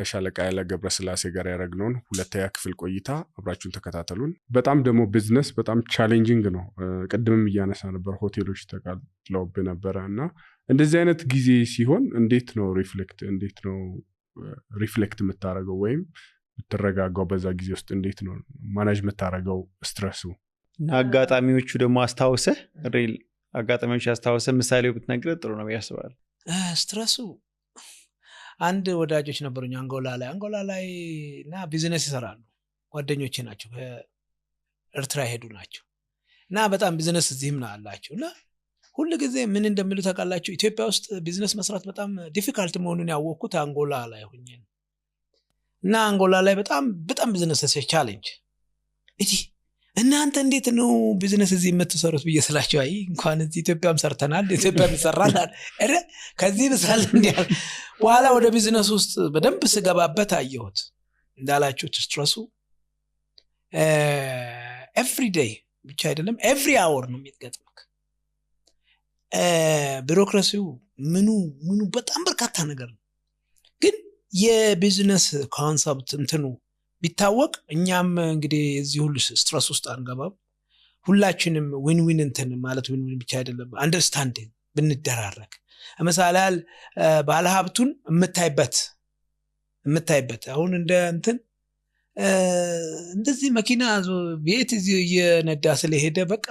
ከሻለቃ ያለ ገብረስላሴ ጋር ያደረግነውን ሁለተኛ ክፍል ቆይታ አብራችሁን ተከታተሉን። በጣም ደግሞ ቢዝነስ በጣም ቻሌንጂንግ ነው። ቅድምም እያነሳ ነበር ሆቴሎች ተቃጥለውብህ ነበረ እና እንደዚህ አይነት ጊዜ ሲሆን እንዴት ነው ሪፍሌክት የምታደርገው ወይም የምትረጋጋው? በዛ ጊዜ ውስጥ እንዴት ነው ማናጅ የምታደርገው ስትረሱ? አጋጣሚዎቹ ደግሞ አስታውሰህ ሪል አጋጣሚዎች አስታውሰህ ምሳሌው ብትነግረን ጥሩ ነው ያስባል። ስትረሱ አንድ ወዳጆች ነበሩኝ አንጎላ ላይ እና ቢዝነስ ይሰራሉ። ጓደኞቼ ናቸው፣ ኤርትራ ሄዱ ናቸው እና በጣም ቢዝነስ እዚህም ነው አላቸው እና ሁሉ ጊዜ ምን እንደሚሉ ታውቃላችሁ? ኢትዮጵያ ውስጥ ቢዝነስ መስራት በጣም ዲፊካልት መሆኑን ያወቅኩት አንጎላ ላይ ሆኜ እና አንጎላ ላይ በጣም ቢዝነስ ቻሌንጅ እጂ እናንተ እንዴት ነው ቢዝነስ እዚህ የምትሰሩት ብዬ ስላቸው አይ እንኳን እዚህ ኢትዮጵያም ሰርተናል ኢትዮጵያም ይሰራል አረ ከዚህ በሳል እንዲያል በኋላ ወደ ቢዝነስ ውስጥ በደንብ ስገባበት አየሁት። እንዳላችሁት ስትረሱ ኤቭሪ ዴይ ብቻ አይደለም ኤቭሪ አወር ነው የሚገጥመው። ቢሮክራሲው ምኑ በጣም በርካታ ነገር ነው። ግን የቢዝነስ ኮንሰፕት እንትኑ ቢታወቅ እኛም እንግዲህ እዚህ ሁሉ ስትረስ ውስጥ አንገባም። ሁላችንም ዊን እንትን ማለት ዊን ብቻ አይደለም አንደርስታንዲንግ ብንደራረግ ለምሳሌ ባለሀብቱን የምታይበት አሁን እንደ እንትን እንደዚህ መኪና ቤት እዚህ እየነዳ ስለሄደ በቃ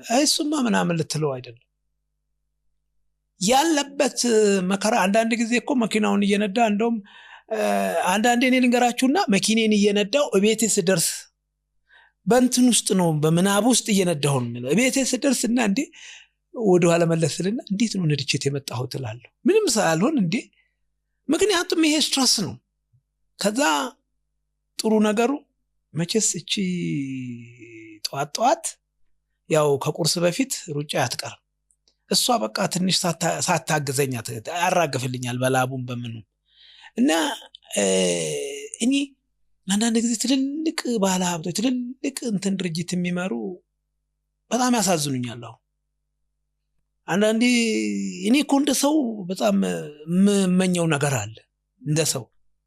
አይሱማ ምናምን ልትለው አይደለም ያለበት መከራ። አንዳንድ ጊዜ እኮ መኪናውን እየነዳ እንደውም አንዳንዴ እኔ ልንገራችሁና መኪኔን እየነዳው እቤቴ ስደርስ በእንትን ውስጥ ነው በመናብ ውስጥ እየነዳሁ ነው እቤቴ ስደርስና እንዴ ወደ ኋላ መለስልና እንዴት ነው ነድቼት የመጣሁት እላለሁ ምንም ሳልሆን እንዴ። ምክንያቱም ይሄ ስትረስ ነው። ከዛ ጥሩ ነገሩ መቼስ እቺ ጠዋት ያው ከቁርስ በፊት ሩጫ አትቀርም። እሷ በቃ ትንሽ ሳታግዘኛ ያራግፍልኛል በላቡም በምኑ እና እኔ አንዳንድ ጊዜ ትልልቅ ባለሀብቶች ትልልቅ እንትን ድርጅት የሚመሩ በጣም ያሳዝኑኛል። አንዳንዴ እኔ እኮ እንደ ሰው በጣም የምመኘው ነገር አለ። እንደ ሰው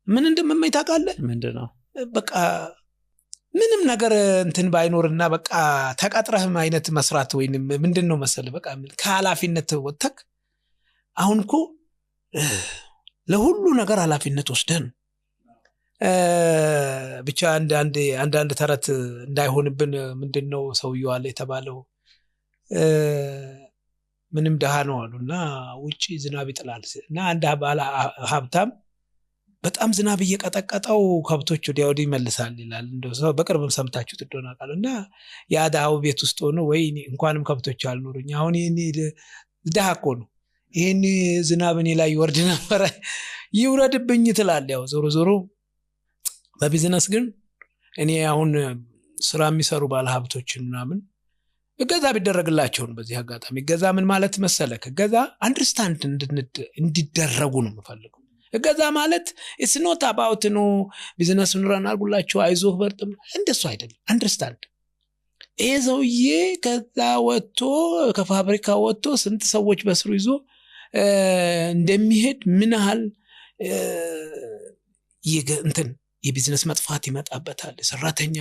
ምን እንደምመኝ ታውቃለህ? ምንድነው? በቃ ምንም ነገር እንትን ባይኖርና በቃ ተቀጥረህም አይነት መስራት ወይንም ምንድነው መሰለህ በቃ ከኃላፊነት ወጥተክ አሁን እኮ ለሁሉ ነገር ኃላፊነት ወስደን ብቻ አንዳንድ ተረት እንዳይሆንብን ምንድነው ሰውየው አለ የተባለው ምንም ደሃ ነው አሉና ውጪ ዝናብ ይጥላል እና አንድ ሀብታም በጣም ዝናብ እየቀጠቀጠው ከብቶች ወዲያ ወዲህ ይመልሳል ይላል። እንደው ሰው በቅርብም ሰምታችሁ ትዶናቃሉና ያ ደሃው ቤት ውስጥ ሆኖ ወይ እንኳንም ከብቶች አልኖሩኝ አሁን ይሄኔ ደሃ እኮ ነው ይሄን ዝናብ እኔ ላይ ይወርድ ነበር ይውረድብኝ ትላል። ያው ዞሮ በቢዝነስ ግን እኔ አሁን ስራ የሚሰሩ ባለሀብቶችን ምናምን እገዛ ቢደረግላቸው ነው። በዚህ አጋጣሚ እገዛ ምን ማለት መሰለህ? እገዛ አንደርስታንድ እንዲደረጉ ነው የምፈልገው። እገዛ ማለት it's not about no ቢዝነስ ኑራን አልጉላችሁ አይዞህ በርጥም እንደሱ አይደለም። አንደርስታንድ ይሄ ሰውዬ ከዛ ወጥቶ ከፋብሪካ ወጥቶ ስንት ሰዎች በስሩ ይዞ እንደሚሄድ ምን ያህል እንትን የቢዝነስ መጥፋት ይመጣበታል፣ ሰራተኛ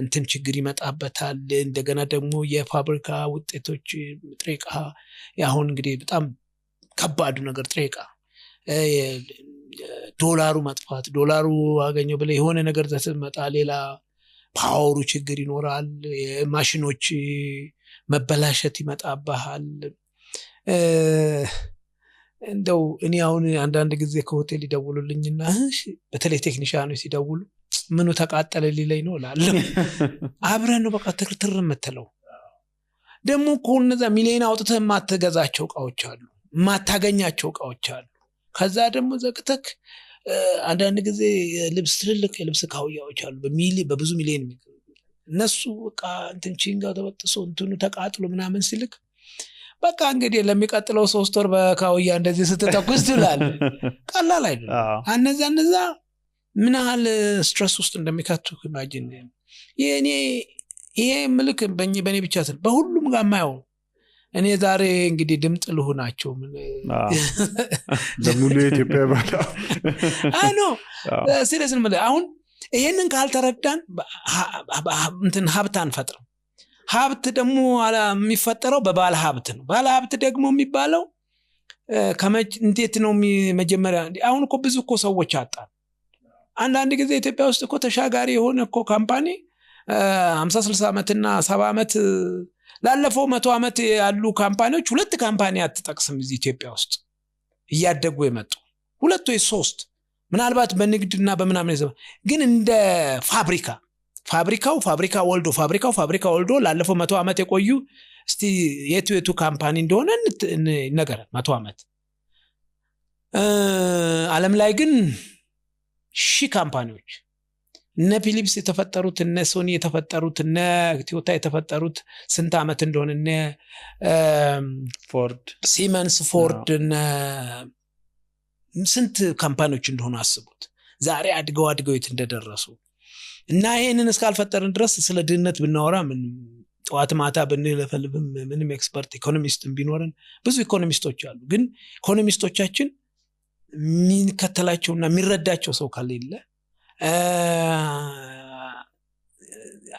እንትን ችግር ይመጣበታል። እንደገና ደግሞ የፋብሪካ ውጤቶች ጥሬቃ ያሁን እንግዲህ በጣም ከባዱ ነገር ጥሬቃ ዶላሩ መጥፋት ዶላሩ አገኘው ብለ የሆነ ነገር ዘትመጣ ሌላ ፓወሩ ችግር ይኖራል። የማሽኖች መበላሸት ይመጣባል። እንደው እኔ አሁን አንዳንድ ጊዜ ከሆቴል ይደውሉልኝና በተለይ ቴክኒሻኖች ሲደውሉ ምኑ ተቃጠለ ሊለኝ ነው እላለሁ። አብረን ነው በቃ ትርትር የምትለው። ደግሞ እነዛ ሚሊዮን አውጥተህ የማትገዛቸው እቃዎች አሉ፣ የማታገኛቸው እቃዎች አሉ። ከዛ ደግሞ ዘቅተክ አንዳንድ ጊዜ ልብስ ትልልቅ የልብስ ካውያዎች አሉ በብዙ ሚሊዮን እነሱ በቃ እንትን ቺንጋ ተበጥሶ እንትኑ ተቃጥሎ ምናምን ሲልክ በቃ እንግዲህ ለሚቀጥለው 3 ወር በካውያ እንደዚህ ስትተኩስ ትላለህ። ቀላል አይደለም። እነዛ ምን ያህል ስትረስ ውስጥ እንደሚከቱ ኢማጂን። ይሄ ምልክ በእኔ ብቻ አይደለም በሁሉም ጋር ማየው እኔ ዛሬ እንግዲህ ድምጥ ልሆናቸው ለሙሉ የኢትዮጵያ ባላ አኖ ሲሪየስ ነው አሁን ይሄንን ካልተረዳን እንትን ሀብት አንፈጥርም ሀብት ደግሞ የሚፈጠረው በባለ ሀብት ነው ባለ ሀብት ደግሞ የሚባለው እንዴት ነው መጀመሪያ አሁን እኮ ብዙ እኮ ሰዎች አጣን አንዳንድ ጊዜ ኢትዮጵያ ውስጥ እኮ ተሻጋሪ የሆነ እኮ ካምፓኒ 50-60 ዓመትና 70 ዓመት ላለፈው 100 ዓመት ያሉ ካምፓኒዎች ሁለት ካምፓኒ አትጠቅስም እዚህ ኢትዮጵያ ውስጥ እያደጉ የመጡ ሁለት ወይ ሶስት ምናልባት በንግድና በመናምን ግን እንደ ፋብሪካ ወልዶ ላለፈው 100 ዓመት የቆዩ እስቲ የቱ ካምፓኒ እንደሆነ ነገር 100 ዓመት ዓለም ላይ ግን ሺህ ካምፓኒዎች እነ ፊሊፕስ የተፈጠሩት እነ ሶኒ የተፈጠሩት እነ ቶዮታ የተፈጠሩት ስንት ዓመት እንደሆነ እነ ፎርድ ሲመንስ ፎርድ እነ ስንት ካምፓኒዎች እንደሆኑ አስቡት ዛሬ አድገው የት እንደደረሱ እና ይሄንን እስካልፈጠርን ድረስ ስለ ድህነት ብናወራ ምን ጧት ማታ ብንለፈልብም ምንም ኤክስፐርት ኢኮኖሚስትም ቢኖርን ብዙ ኢኮኖሚስቶች አሉ ግን ኢኮኖሚስቶቻችን የሚከተላቸውና የሚረዳቸው ሰው ካለ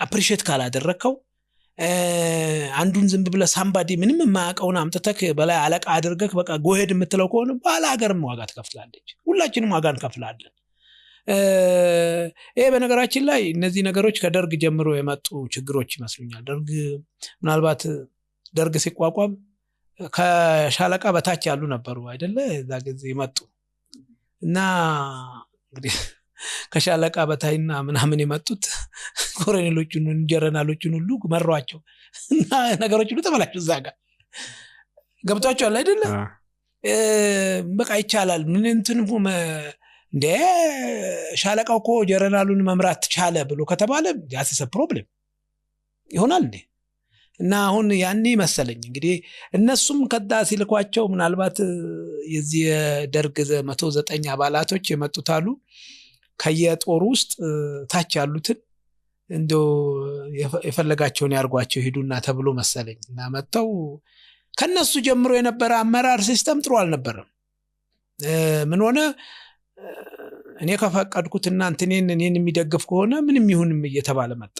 አፕሪሺየት ካላደረከው አንዱን ዝም ብለ ሳምባዲ ምንም የማያውቀውን አምጥተክ በላይ አለቃ አድርገክ በቃ ጎሄድ የምትለው ከሆነ ባለ ሀገርም ዋጋ ትከፍላለች ሁላችንም ዋጋ እንከፍላለን ይሄ በነገራችን ላይ እነዚህ ነገሮች ከደርግ ጀምሮ የመጡ ችግሮች ይመስሉኛል ደርግ ምናልባት ደርግ ሲቋቋም ከሻለቃ በታች ያሉ ነበሩ አይደለ እዛ ጊዜ መጡ እና እንግዲህ ከሻለቃ በታይና ምናምን የመጡት ኮሎኔሎቹን ጀነራሎቹን ሁሉ መሯቸው እና ነገሮች ሁሉ ተበላሹ እዛ ጋር ገብቷቸዋል አይደለ በቃ ይቻላል ምን እንትን እንደ ሻለቃው እኮ ጀነራሉን መምራት ቻለ ብሎ ከተባለ ያስሰ ፕሮብሌም ይሆናል እንዴ እና አሁን ያኔ መሰለኝ እንግዲህ እነሱም ከዳ ሲልኳቸው ምናልባት የዚህ ደርግ 109 አባላቶች የመጡታሉ ከየጦሩ ውስጥ ታች ያሉትን እንደው የፈለጋቸውን ያርጓቸው ሄዱና ተብሎ መሰለኝ እና መጣው ከነሱ ጀምሮ የነበረ አመራር ሲስተም ጥሩ አልነበረም ምን ሆነ እኔ ከፈቀድኩትና እኔን የሚደግፍ ከሆነ ምንም ይሁንም እየተባለ መጣ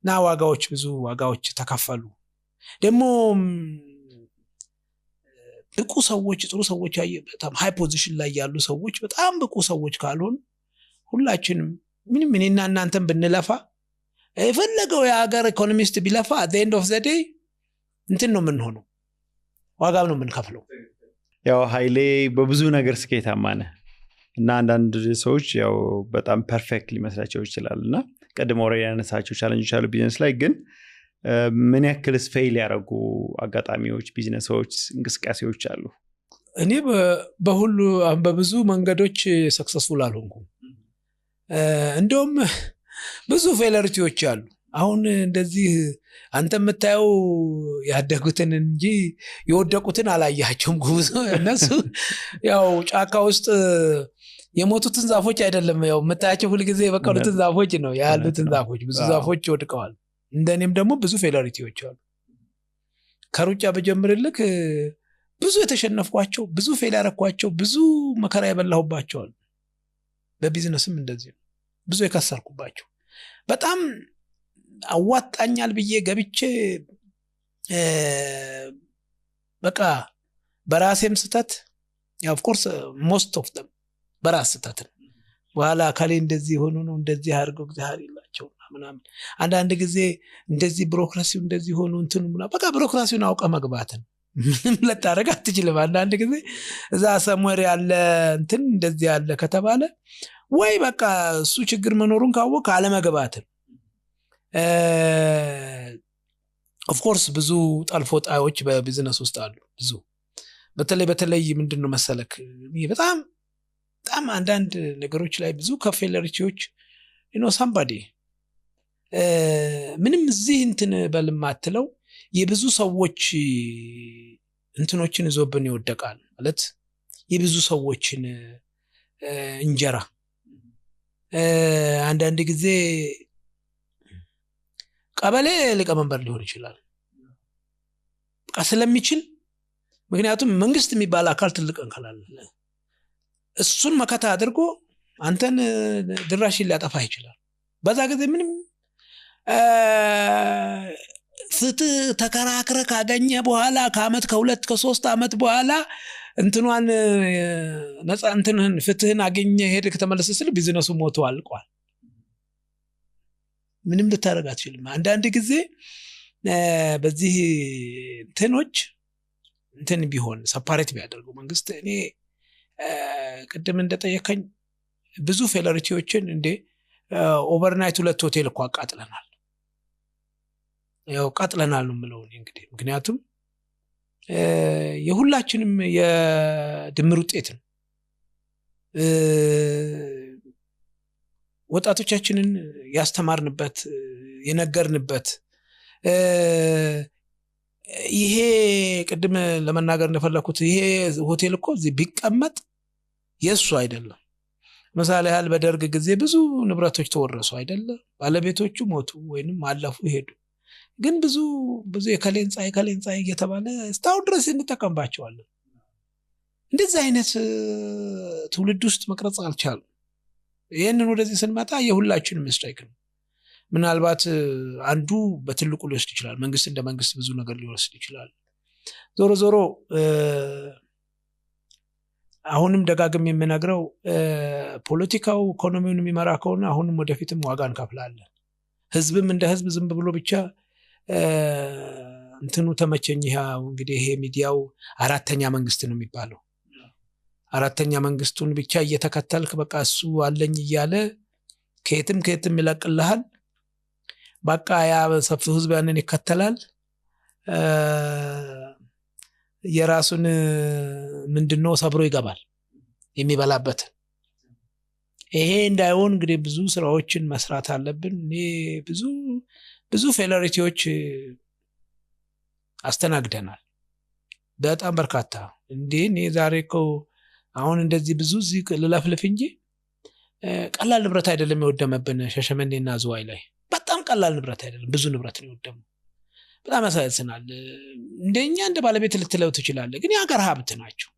ና ብዙ ዋጋዎች ተከፈሉ ደግሞ ብቁ ሰዎች ጥሩ ሰዎች በጣም ሃይ ፖዚሽን ላይ ያሉ ሰዎች በጣም ብቁ ሰዎች ካልሆኑ ሁላችንም ምንም እኔና እናንተም ብንለፋ የፈለገው የሀገር ኢኮኖሚስት ቢለፋ at the end of the day እንትን ነው የምንሆነው ዋጋም ነው የምንከፍለው ያው ኃይሌ በብዙ ነገር ስኬታማ ነህ እና አንዳንድ ሰዎች ያው በጣም ፐርፌክት ሊመስላቸው ይችላልና ቀድሞ ያነሳቸው ቻሌንጆች አሉ ቢዝነስ ላይ ግን ምን ያክልስ ፌል ያደረጉ አጋጣሚዎች ቢዝነሶች እንቅስቃሴዎች አሉ እኔ በሁሉ በብዙ መንገዶች ሰክሰስፉል አልሆንኩም እንደውም ብዙ ፌለሪቲዎች አሉ አሁን እንደዚህ አንተ የምታየው ያደጉትን እንጂ የወደቁትን አላያቸውም ጉዞ እነሱ ያው ጫካ ውስጥ የሞቱትን ዛፎች አይደለም ያው የምታያቸው ሁሉ ጊዜ የበቀሉትን ዛፎች ነው ያሉትን ዛፎች ብዙ ዛፎች ወድቀዋል እንደኔም ደግሞ ብዙ ፌለሪቲዎች አሉ ከሩጫ በጀምርልክ ብዙ የተሸነፍኳቸው ብዙ ፌል ያረኳቸው ብዙ መከራ የበላሁባቸው በቢዝነስም እንደዚህ ብዙ የከሰርኩባቸው በጣም አዋጣኛል ብዬ ገብቼ በቃ በራሴም ስተት ያው of course most of them በራስ ስተት በኋላ አካሌ እንደዚህ ሆኖ ነው እንደዚህ አድርገው እግዚአብሔር ይላቸው ምናምን አንዳንድ ጊዜ እንደዚህ ቢሮክራሲው እንደዚህ ሆኖ እንትን በቃ ቢሮክራሲውን አውቀ መግባትን ምንም ለታረጋ አትችልም አንዳንድ ጊዜ እዛ ሰሞር ያለ እንትን እንደዚህ ያለ ከተባለ ወይ በቃ እሱ ችግር መኖሩን ካወቀ አለመግባትን of course ብዙ ጣልፎጣዎች በቢዝነስ ውስጥ አሉ ብዙ በተለይ ምንድነው መሰለክ በጣም አንዳንድ ነገሮች ላይ ብዙ ከፌለሪቲዎች somebody ምንም እዚህ እንትን በልማትለው የብዙ ሰዎች እንትኖችን ይዞብን ይወደቃል ማለት የብዙ ሰዎችን እንጀራ አንዳንድ ጊዜ ቀበሌ ሊቀመንበር ሊሆን ይችላል ስለሚችል ምክንያቱም መንግስት የሚባል አካል ትልቅ እንከላል እሱን መከታ አድርጎ አንተን ድራሽን ሊያጠፋ ይችላል በዛ ጊዜ ምንም ፍትህ ተከራክረ ካገኘ በኋላ ከአመት ከሁለት ከሶስት አመት በኋላ እንትኗን ነፃ እንትንህን ፍትህን አገኘ ሄድክ ተመለስስል ቢዝነሱ ሞቶ አልቋል ምንም ልታረግ አትችልም አንዳንድ ጊዜ በዚህ እንትኖች እንትን ቢሆን ሰፓሬት ቢያደርጉ መንግስት እኔ ቅድም እንደጠየቀኝ ብዙ ፌለሪቲዎችን እንደ ኦቨርናይት ሁለት ሆቴል እኮ አቃጥለናል ያው ቃጥለናል ነው የምለው እንግዲህ ምክንያቱም የሁላችንም የድምር ውጤት ነው ወጣቶቻችንን ያስተማርንበት የነገርንበት ይሄ ቅድም ለመናገር እንደፈለኩት ይሄ ሆቴል እኮ እዚህ ቢቀመጥ የሱ አይደለም ምሳሌ ያህል በደርግ ጊዜ ብዙ ንብረቶች ተወረሱ አይደለም ባለቤቶቹ ሞቱ ወይንም አለፉ ሄዱ ግን ብዙ የከሌንጻ እየተባለ ስታው ድረስ እንጠቀምባቸዋለን እንደዚህ አይነት ትውልድ ውስጥ መቅረጽ አልቻለም ይሄንን ወደዚህ ስንመጣ የሁላችንም ሚስቴክ ነው ምናልባት አንዱ በትልቁ ሊወስድ ይችላል መንግስት እንደ መንግስት ብዙ ነገር ሊወስድ ይችላል ዞሮ አሁንም ደጋግም የምነግረው ፖለቲካው ኢኮኖሚውን የሚመራ ከሆነ አሁንም ወደፊትም ዋጋ እንከፍላለን ህዝብም እንደ ህዝብ ዝም ብሎ ብቻ እንትኑ ተመቸኝ ያው እንግዲህ ይሄ ሚዲያው አራተኛ መንግስት ነው የሚባለው አራተኛ መንግስቱን ብቻ እየተከተልክ በቃ እሱ አለኝ እያለ ከየትም ይለቅልሃል በቃ ያ ሰፊው ህዝብ ያንን ይከተላል የራሱን ምንድነው ሰብሮ ይገባል የሚበላበት ይሄ እንዳይሆን እንግዲህ ብዙ ስራዎችን መስራት አለብን እኔ ብዙ ፌለሪቲዎች አስተናግደናል በጣም በርካታ እንዴ እኔ ዛሬ እኮ አሁን እንደዚህ ብዙ ልለፍልፍ እንጂ ቀላል ንብረት አይደለም የወደመብን ሸሸመኔና ዝዋይ ላይ በጣም ቀላል ንብረት አይደለም ብዙ ንብረት ነው የወደመው በጣም ያሳዝናል እንደኛ እንደ ባለቤት ልትለው ትችላለህ ግን ያገር ሀብት ናቸው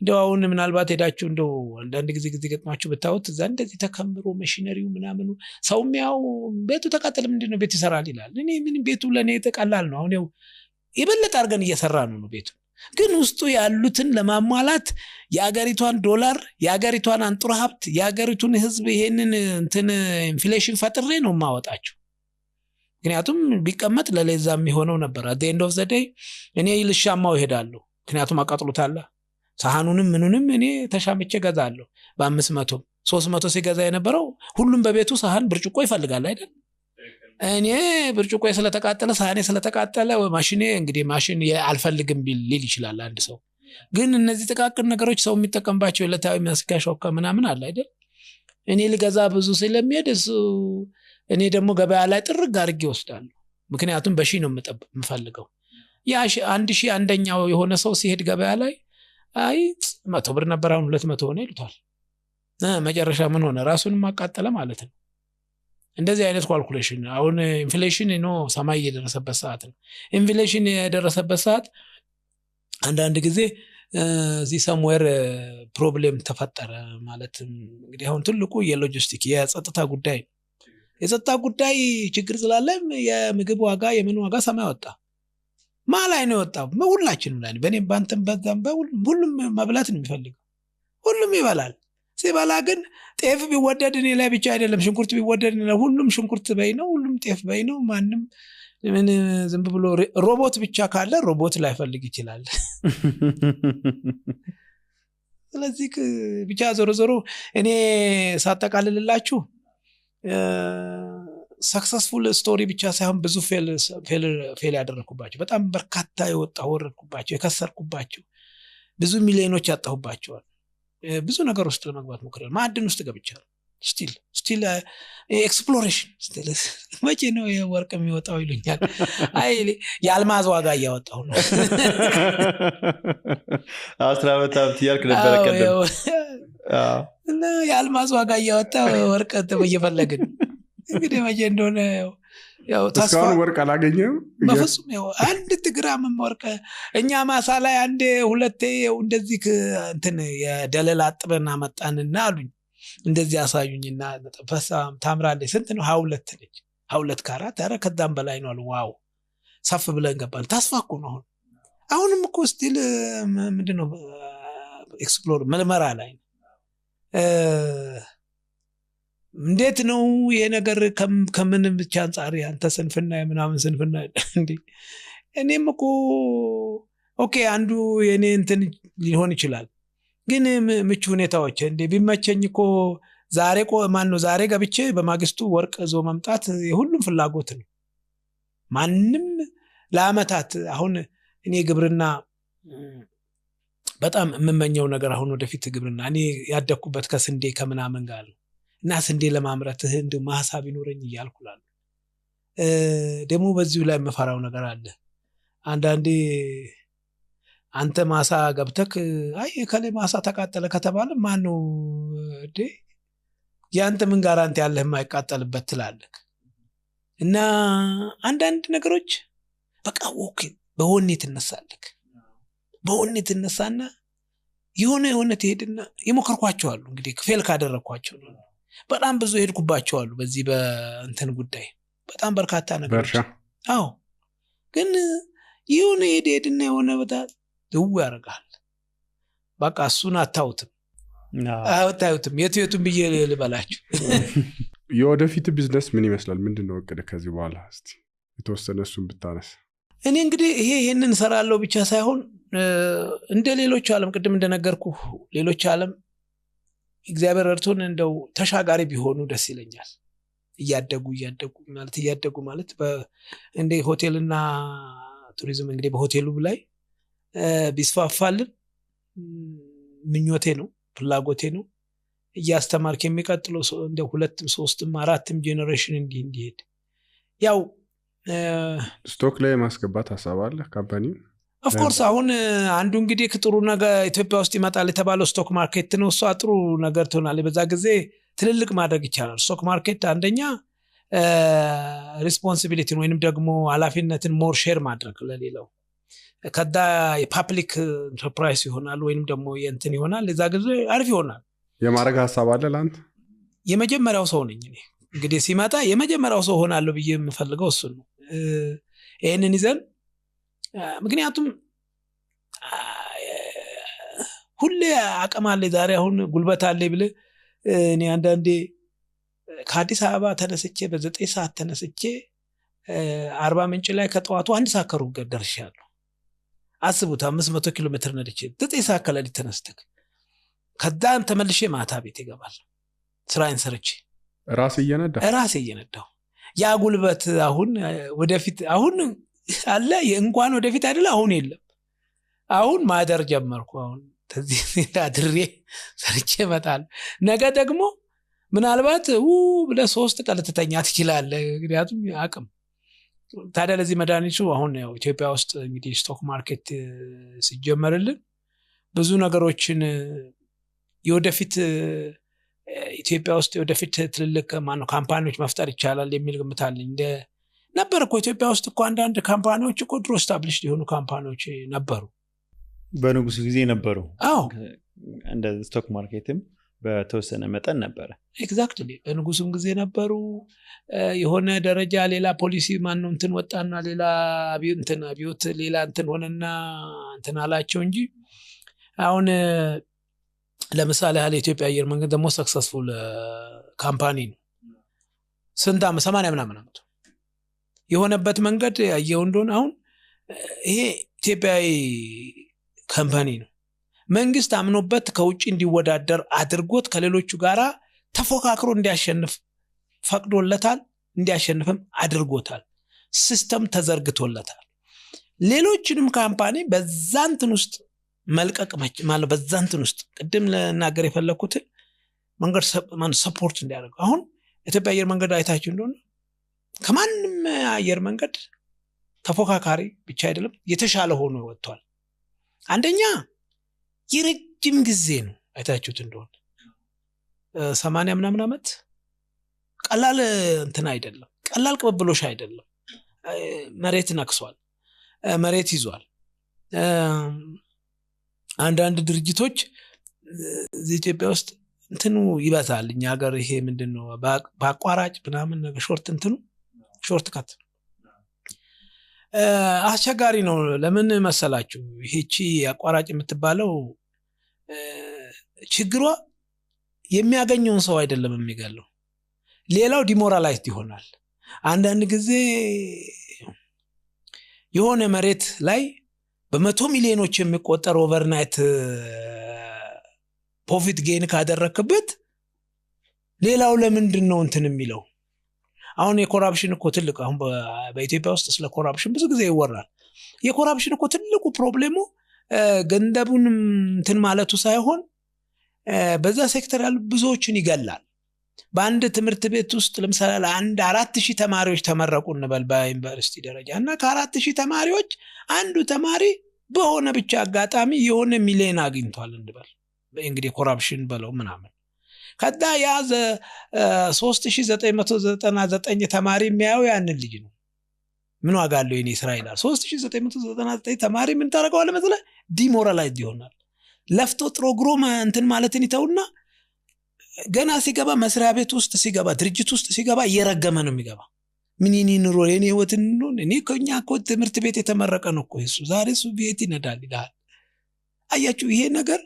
እንደው አሁን ምናልባት ሄዳችሁ እንደው አንዳንድ ጊዜ ገጥማችሁ ብታውት እዛ እንደዚህ ተከምሮ ማሽነሪው ምናምኑ ሰውም ያው ቤቱ ተቃጠለ ምንድነው ቤት ይሰራል ይላል እኔ ምን ቤቱ ለኔ ተቀላል ነው አሁን ያው ይበልጥ አርገን እየሰራን ነው ቤቱ ግን ውስጡ ያሉትን ለማሟላት የአገሪቷን ዶላር የአገሪቷን አንጡራ ሀብት የአገሪቱን ህዝብ ይሄንን እንትን ኢንፍሌሽን ፈጥሬ ነው ማወጣቸው ምክንያቱም ቢቀመጥ ለሌዛ የሚሆነው ነበር at the end of the day እኔ ይልሻማው ይሄዳሉ ምክንያቱም አቃጥሉታል ሳህኑንም ምኑንም እኔ ተሻምቼ ገዛለሁ በ500 300 ሲገዛ የነበረው ሁሉም በቤቱ ሳህን ብርጭቆ ይፈልጋል አይደል እኔ ብርጭቆ ስለተቃጠለ ሳህኔ ስለተቃጠለ ማሽኔ እንግዲህ ማሽን አልፈልግም ሊል ይችላል አንድ ሰው ግን እነዚህ ተቃቅር ነገሮች ሰው የሚጠቀምባቸው ለታዊ ማስካሻው ከምናምን አለ አይደል እኔ ልገዛ ብዙ ስለሚያደስ እኔ ደግሞ ገበያ ላይ ጥርግ አድርጌ ወስዳለሁ ምክንያቱም በሺ ነው የምፈልገው ያ 1000 አንደኛው የሆነ ሰው ሲሄድ ገበያ ላይ አይ 100 ብር ነበር አሁን 200 ሆነ ይሉታል መጨረሻ ምን ሆነ ራሱን ማቃጠለ ማለት ነው እንደዚህ አይነት ካልኩሌሽን አሁን ኢንፍሌሽን ነው ሰማይ የደረሰበት ሰዓት ነው ኢንፍሌሽን የደረሰበት ሰዓት አንዳንድ ጊዜ እዚህ somewhere ፕሮብሌም ተፈጠረ ማለት እንግዲህ አሁን ትልቁ የሎጂስቲክ የጸጥታ ጉዳይ ችግር ስላለ የምግብ ዋጋ የምን ዋጋ ሰማይ ወጣ ማላይ ነው ወጣው ሁላችንም ላይ በእኔም ባንተም በዛም ሁሉም መብላት ነው የሚፈልገው ሁሉም ይበላል ሲበላ ግን ጤፍ ቢወደድ እኔ ላይ ብቻ አይደለም ሽንኩርት ቢወደድ ሁሉም ሽንኩርት በይ ነው ሁሉም ጤፍ በይ ነው ማንንም ምን ዝም ብሎ ሮቦት ብቻ ካለ ሮቦት ላይ ፈልግ ይችላል ስለዚህ ብቻ ዞሮ እኔ ሳጠቃልልላችሁ ሰክሰስፉል ስቶሪ ብቻ ሳይሆን ብዙ ፌል ያደረኩባቸው በጣም በርካታ ወረድኩባቸው የከሰርኩባቸው ብዙ ሚሊዮኖች ያጣሁባቸዋል ብዙ ነገር ውስጥ ለመግባት ሞክሬያለሁ ማዕድን ውስጥ ገብቻለሁ ስቲል ኤክስፕሎሬሽን ስቲል መቼ ነው የወርቅ የሚወጣው ይሉኛል አይ የአልማዝ ዋጋ እያወጣሁ ነው አስራበታም ትያልክ ነበር ቀደም እና የአልማዝ ዋጋ እያወጣ ወርቅ እየፈለግን እንግዲህ መቼ እንደሆነ ያው ተስፋ ወርቅ አላገኘም በፍጹም ያው 1 ግራም ወርቅ እኛ ማሳ ላይ አንዴ ሁለቴ እንደዚህ እንትን የደለል አጥበና መጣንና አሉኝ እንደዚህ ያሳዩኝና ተፈሳም ታምራለች ስንት ነው 22 ነች 22 ካራት አረ ከዛም በላይ ነው አሉ ዋው ሰፍ ብለን ገባን ተስፋ እኮ ነው አሁንም እኮ ስቲል ምንድነው ኤክስፕሎር መልመራ ላይ እንዴት ነው ይሄ ነገር ከምን ብቻ አንፃር አንተ ስንፍና ምናምን ስንፍና እንዴ እኔም እኮ ኦኬ አንዱ የኔ እንትን ሊሆን ይችላል ግን ምቹ ሁኔታዎች እንዴ ቢመቸኝ እኮ ዛሬ ዛሬ ገብቼ በማግስቱ ወርቅ ዞ መምጣት የሁሉም ፍላጎት ነው ማንንም ለአመታት አሁን እኔ ግብርና በጣም የምመኘው ነገር አሁን ወደፊት ግብርና እኔ ያደኩበት ከስንዴ ከምናምን ጋር እና ስንዴ ለማምረት እንደ ማሳብ ይኖረኝ ይያልኩላል ደሞ በዚሁ ላይ መፈራው ነገር አለ አንዳንዴ አንተ ማሳ ገብተክ አይ ከለ ማሳ ተቃጠለ ከተባለ ማን ነው እንዴ ያንተ ምን ጋራንቲ ያለህ የማይቃጠልበት ትላለክ እና አንዳንድ ነገሮች በቃ ኦኬ በወኔ ትነሳለክ በወኔ ትነሳና የሆነ ትሄድና ይሞከርኳቸው አሉ እንግዲህ ፌል ካደረኳቸው በጣም ብዙ ሄድኩባቸው አሉ በዚህ በእንትን ጉዳይ በጣም በርካታ ነገሮች አዎ ግን የሆነ ሄድና የሆነ በጣም ደው ያረጋል በቃ እሱን አታውትም የትየቱም ብዬ ልበላችሁ የወደፊት ቢዝነስ ምን ይመስላል ምንድነው እቅድ ከዚህ በኋላ እስቲ የተወሰነ እሱን ብታነስ እኔ እንግዲህ ይሄንን ሰራለው ብቻ ሳይሆን እንደ ሌሎች ዓለም ቅድም እንደነገርኩ ሌሎች ዓለም እግዚአብሔር እርቶን እንደው ተሻጋሪ ቢሆኑ ደስ ይለኛል እያደጉ ማለት እንደ ሆቴልና ቱሪዝም እንግዲህ በሆቴሉ ላይ ቢስፋፋልን ምኞቴ ነው ፍላጎቴ ነው እያስተማርክ የሚቀጥለው እንደ 2 3 4 ጄነሬሽን እንዲሄድ ያው ስቶክ ላይ ማስገባት ሐሳብ አለ ካምፓኒው ኦፍ ኮርስ አሁን አንዱ እንግዲህ ጥሩ ነገር ኢትዮጵያ ውስጥ ይመጣል የተባለው ስቶክ ማርኬት ነው እሱ ጥሩ ነገር ትሆናለች በዛ ጊዜ ትልልቅ ማድረግ ይቻላል ስቶክ ማርኬት አንደኛ ሪስፖንሲቢሊቲ ወይንም ደግሞ ኃላፊነትን ሞር ሼር ማድረግ ለሌላው ከዳ የፐብሊክ ኢንተርፕራይዝ ይሆናል ወይንም ደግሞ የእንትን ይሆናል ለዛ ጊዜ አሪፍ ይሆናል የማድረግ ሐሳብ አለ ላንተ የመጀመሪያው ሰው ነኝ እኔ እንግዲህ ሲመጣ የመጀመሪያው ሰው ሆናለሁ ብዬ የምፈልገው እሱ ነው ይሄንን ይዘን ምክንያቱም ሁሌ አቅም አለ ዛሬ አሁን ጉልበት አለ ብለ እኔ አንዳንዴ ከአዲስ አበባ ተነስቼ በ9 ሰዓት ተነስቼ 40 ምንጭ ላይ ከጠዋቱ 1 ሰዓት ከሩብ ደርሻለሁ አስቡት 500 ኪሎ ሜትር ነድቼ 9 ሰዓት ከሌሊት ተነስተክ ከዛም ተመልሼ ማታ ቤት ይገባል ስራዬን ሰርቼ ራስ እየነዳው ያ ጉልበት አሁን ወደፊት አሁን አለ እንኳን ወደፊት አይደለ አሁን የለም አሁን ማደር ጀመርኩ አሁን ተዚህ አድሬ ሰርቼ መጣል ነገ ደግሞ ምናልባት ብለ 3 ቀን ልትተኛ ትችላለህ ምክንያቱም አቅም ታዲያ ለዚህ መድኃኒቱ አሁን ያው ኢትዮጵያ ውስጥ እንግዲህ ስቶክ ማርኬት ሲጀመርልን ብዙ ነገሮችን የወደፊት ኢትዮጵያ ውስጥ የወደፊት ትልልቅ ካምፓኒዎች መፍጠር ይቻላል የሚል ግምት አለኝ እንደ ነበር እኮ ኢትዮጵያ ውስጥ እኮ አንዳንድ ካምፓኒዎች እኮ ድሮ ስታብሊሽድ የሆኑ ካምፓኒዎች ነበሩ በንጉሱ ጊዜ ነበሩ አዎ እንደ ስቶክ ማርኬትም በተወሰነ መጠን ነበር ኤግዛክትሊ በንጉሱም ጊዜ ነበሩ የሆነ ደረጃ ሌላ ፖሊሲ ማን ነው እንትን ወጣና ሌላ አብዮት ሌላ እንትን ሆነና እንትን አላቸው እንጂ አሁን ለምሳሌ ያለ ኢትዮጵያ አየር መንገድ ደግሞ ሰክሰስፉል ካምፓኒ ነው ስንት 80 ምናምን አመት የሆነበት መንገድ ያየው እንደሆነ አሁን ይሄ ኢትዮጵያዊ ካምፓኒ ነው መንግስት አምኖበት ከውጪ እንዲወዳደር አድርጎት ከሌሎቹ ጋራ ተፎካክሮ እንዲያሸንፍ ፈቅዶለታል እንዲያሸንፍም አድርጎታል ሲስተም ተዘርግቶለታል ሌሎችንም ካምፓኒ በዛንትን ውስጥ መልቀቅ ማለት በዛንትን ውስጥ ቅድም ለናገር የፈለኩት መንገድ ሰፖርት እንዲያደርግ አሁን ኢትዮጵያ አየር መንገድ አይታችሁ እንደሆነ ከማንም አየር መንገድ ተፎካካሪ ብቻ አይደለም የተሻለ ሆኖ ወጥቷል አንደኛ የረጅም ጊዜ ነው አይታችሁት እንደሆነ 80 ምናምን አመት ቀላል እንትን አይደለም ቀላል ቅብብሎሽ አይደለም። መሬት ነክሷል፣ መሬት ይዟል። አንዳንድ ድርጅቶች ኢትዮጵያ ውስጥ እንትኑ ይበዛል። እኛ ሀገር ይሄ ምንድነው በአቋራጭ ምናምን ሾርት ካት አስቸጋሪ ነው። ለምን መሰላችሁ? ይሄቺ አቋራጭ የምትባለው ችግሯ የሚያገኘውን ሰው አይደለም የሚገለው፣ ሌላው ዲሞራላይዝድ ይሆናል። አንዳንድ ጊዜ የሆነ መሬት ላይ በመቶ ሚሊዮኖች የሚቆጠር ኦቨርናይት ፕሮፊት ጌን ካደረክበት ሌላው ለምንድን ነው እንትን የሚለው? አሁን የኮራፕሽን እኮ ትልቅ አሁን በኢትዮጵያ ውስጥ ስለ ኮራፕሽን ብዙ ጊዜ ይወራል። የኮራፕሽን እኮ ትልቁ ፕሮብሌሙ ገንዘቡን እንትን ማለቱ ሳይሆን በዛ ሴክተር ያሉ ብዙዎችን ይገላል። በአንድ ትምህርት ቤት ውስጥ ለምሳሌ 4000 ተማሪዎች ተመረቁ እንበል በዩኒቨርሲቲ ደረጃ እና ከ4000 ተማሪዎች አንዱ ተማሪ በሆነ ብቻ አጋጣሚ የሆነ ሚሊዮን አግኝቷል እንበል። በእንግዲህ ኮራፕሽን በለው ምናምን ከዳ ያዘ 3999 ተማሪ የሚያየው ያንን ልጅ ነው። ምን ዋጋ አለው የኔ ስራ ይላል። 3999 ተማሪ ምን ታረጋው ለምሳሌ ዲሞራላይዝድ ይሆናል። ለፍቶ ጥሮ ግሮማ እንትን ማለትን ይተውና ገና ሲገባ መስሪያ ቤት ውስጥ ሲገባ ድርጅት ውስጥ ሲገባ እየረገመ ነው የሚገባ። ምን ኑሮ የኔ ህይወትን ነው እኔ ከኛ እኮ ትምህርት ቤት የተመረቀ ነው እኮ እሱ ዛሬ እሱ ቤት ይነዳል ይላል። አያችሁ ይሄ ነገር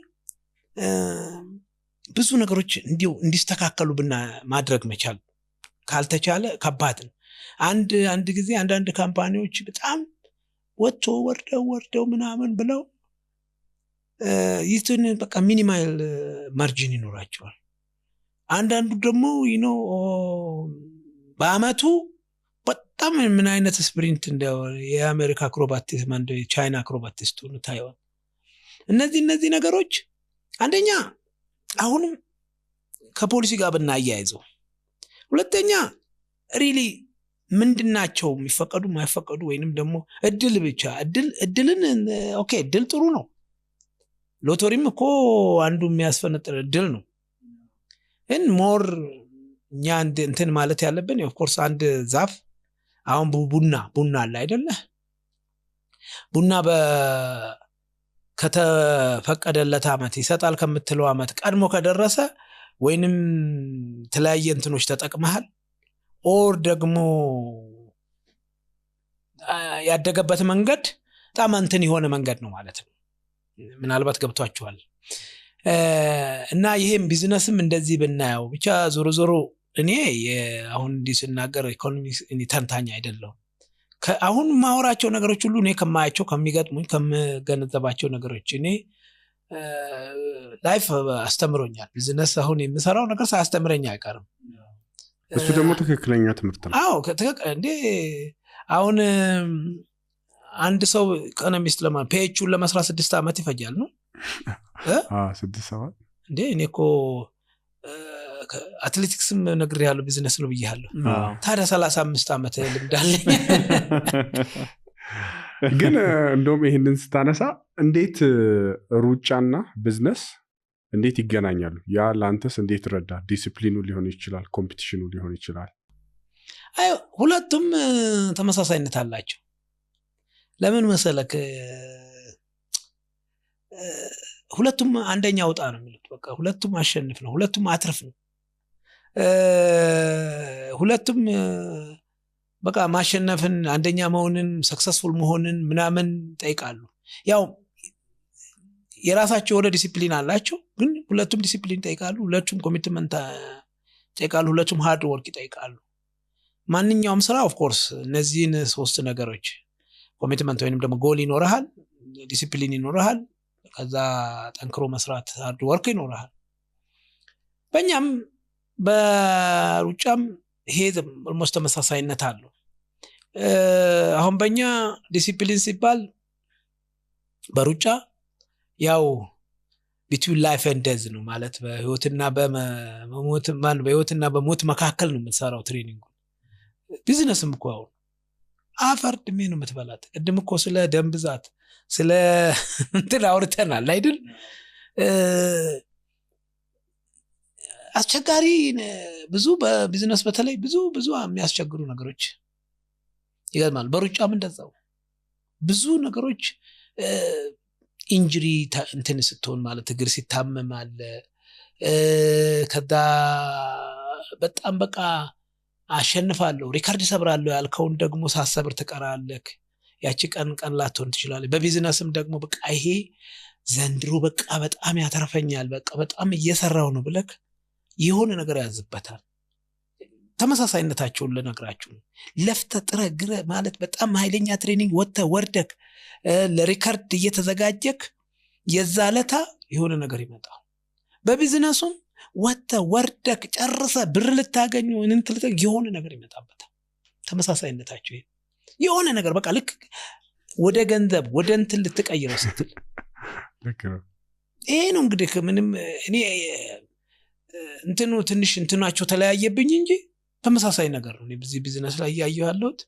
ብዙ ነገሮች እንዲስተካከሉ ማድረግ መቻል ካልተቻለ ከባድ ነው። አንድ ጊዜ አንዳንድ ካምፓኒዎች በጣም ወርደው ምናምን ብለው ይቱን በቃ ሚኒማል ማርጂን ይኖራቸዋል። አንዳንዱ ደግሞ በአመቱ በጣም ምን አይነት ስፕሪንት እንደው የአሜሪካ አክሮባቲስት ማንደ ቻይና አክሮባቲስት ነው ታይዋን። እነዚህ ነገሮች አንደኛ አሁንም ከፖሊሲ ጋር ብናያይዘው፣ ሁለተኛ ሪሊ ምንድናቸው የሚፈቀዱ ማይፈቀዱ ወይንም ደግሞ እድል ብቻ እድልን ኦኬ እድል ጥሩ ነው። ሎተሪም እኮ አንዱ የሚያስፈነጥር እድል ነው። ሞር እኛ እንትን ማለት ያለብን ኦፍ ኮርስ አንድ ዛፍ አሁን ቡና አለ አይደለ? ቡና ከተፈቀደለት አመት ይሰጣል ከምትለው አመት ቀድሞ ከደረሰ ወይንም ተለያየ እንትኖች ተጠቅመሃል ኦር ደግሞ ያደገበት መንገድ በጣም እንትን የሆነ መንገድ ነው ማለት ነው። ምናልባት ገብቷችኋል። እና ይሄም ቢዝነስም እንደዚህ ብናየው ብቻ ዞሮ እኔ አሁን እንዲስናገር ኢኮኖሚክስ ተንታኝ አይደለሁም። አሁን ማወራቸው ነገሮች ሁሉ እኔ ከማያቸው ከሚገጥሙኝ ከምገነዘባቸው ነገሮች እኔ ላይፍ አስተምሮኛል። ቢዝነስ አሁን የምሰራው ነገር ሳያስተምረኝ አይቀርም። እሱ ደግሞ ትክክለኛ ትምህርት ነው። አዎ እንዴ አሁን አንድ ሰው ኢኮኖሚስት ፒኤችዲውን ለመስራት 6 አመት ይፈጃል ነው 6 እንዴ? እኔ እኮ አትሌቲክስም ነግሬያለሁ ቢዝነስ ነው ብያለሁ። ታዲያ 35 አመት ልምድ አለኝ። ግን እንደውም ይሄንን ስታነሳ እንዴት ሩጫና ቢዝነስ እንዴት ይገናኛሉ? ያ ላንተስ እንዴት ረዳ? ዲሲፕሊኑ ሊሆን ይችላል፣ ኮምፒቲሽኑ ሊሆን ይችላል። ሁለቱም ተመሳሳይነት አላቸው። ለምን መሰለክ? ሁለቱም አንደኛ ወጣ ነው የሚሉት። በቃ ሁለቱም አሸንፍ ነው፣ ሁለቱም አትርፍ ነው። ሁለቱም በቃ ማሸነፍን አንደኛ መሆንን ሰክሰስፉል መሆንን ምናምን ጠይቃሉ። ያው የራሳቸው ወደ ዲሲፕሊን አላቸው፣ ግን ሁለቱም ዲሲፕሊን ጠይቃሉ፣ ሁለቱም ኮሚትመንት ጠይቃሉ፣ ሁለቱም ሃርድ ወርክ ጠይቃሉ። ማንኛውም ስራ ኦፍ ኮርስ እነዚህን 3 ነገሮች ኮሚትመንት ወይንም ደግሞ ጎል ይኖርሃል፣ ዲሲፕሊን ይኖርሃል፣ ከዛ ጠንክሮ መስራት ሃርድ ወርክ ይኖርሃል። በእኛም በሩጫም ይሄ ኦልሞስት ተመሳሳይነት አለው። አሁን በእኛ ዲሲፕሊን ሲባል በሩጫ ያው ቢትዊን ላይፍ ኤንድ ዴዝ ነው ማለት በህይወትና በሞት መካከል ነው የምትሰራው ትሬኒንግ። ቢዝነስም እኮ አሁን አፈር ድሜ ነው የምትበላት። ቅድም እኮ ስለ ደም ብዛት ስለ እንትን አውርተናል አይደል? አስቸጋሪ ብዙ በቢዝነስ በተለይ ብዙ የሚያስቸግሩ ነገሮች ይገርማል። በሩጫም እንደዛው ብዙ ነገሮች ኢንጁሪ እንትን ስትሆን ማለት እግር ሲታመም አለ ከዛ በጣም በቃ አሸንፋለሁ ሪካርድ ሰብራለሁ ያልከውን ደግሞ ሳሰብር ትቀራለህ። ያቺ ቀን ላትሆን ትችላለች። በቢዝነስም ደግሞ በቃ ይሄ ዘንድሮ በቃ በጣም ያተርፈኛል በቃ በጣም እየሰራው ነው ብለክ የሆነ ነገር ያዝበታል። ተመሳሳይነታቸውን ልነግራችሁ ለፍተ ጥረ ግረ ማለት በጣም ኃይለኛ ትሬኒንግ ወርደክ ለሪካርድ እየተዘጋጀክ የዛለታ የሆነ ነገር ይመጣል። በቢዝነሱም ወርደክ ጨርሰ ብር ልታገኙ የሆነ ነገር ይመጣበታል። ተመሳሳይነታቸው የሆነ ነገር በቃ ልክ ወደ ገንዘብ ወደ እንትን ልትቀይረው ስትል ይሄ ነው እንግዲህ ምንም እኔ እንትኑ ትንሽ እንትናቸው ተለያየብኝ እንጂ ተመሳሳይ ነገር ነው። በዚህ ቢዝነስ ላይ ያያየው ያለሁት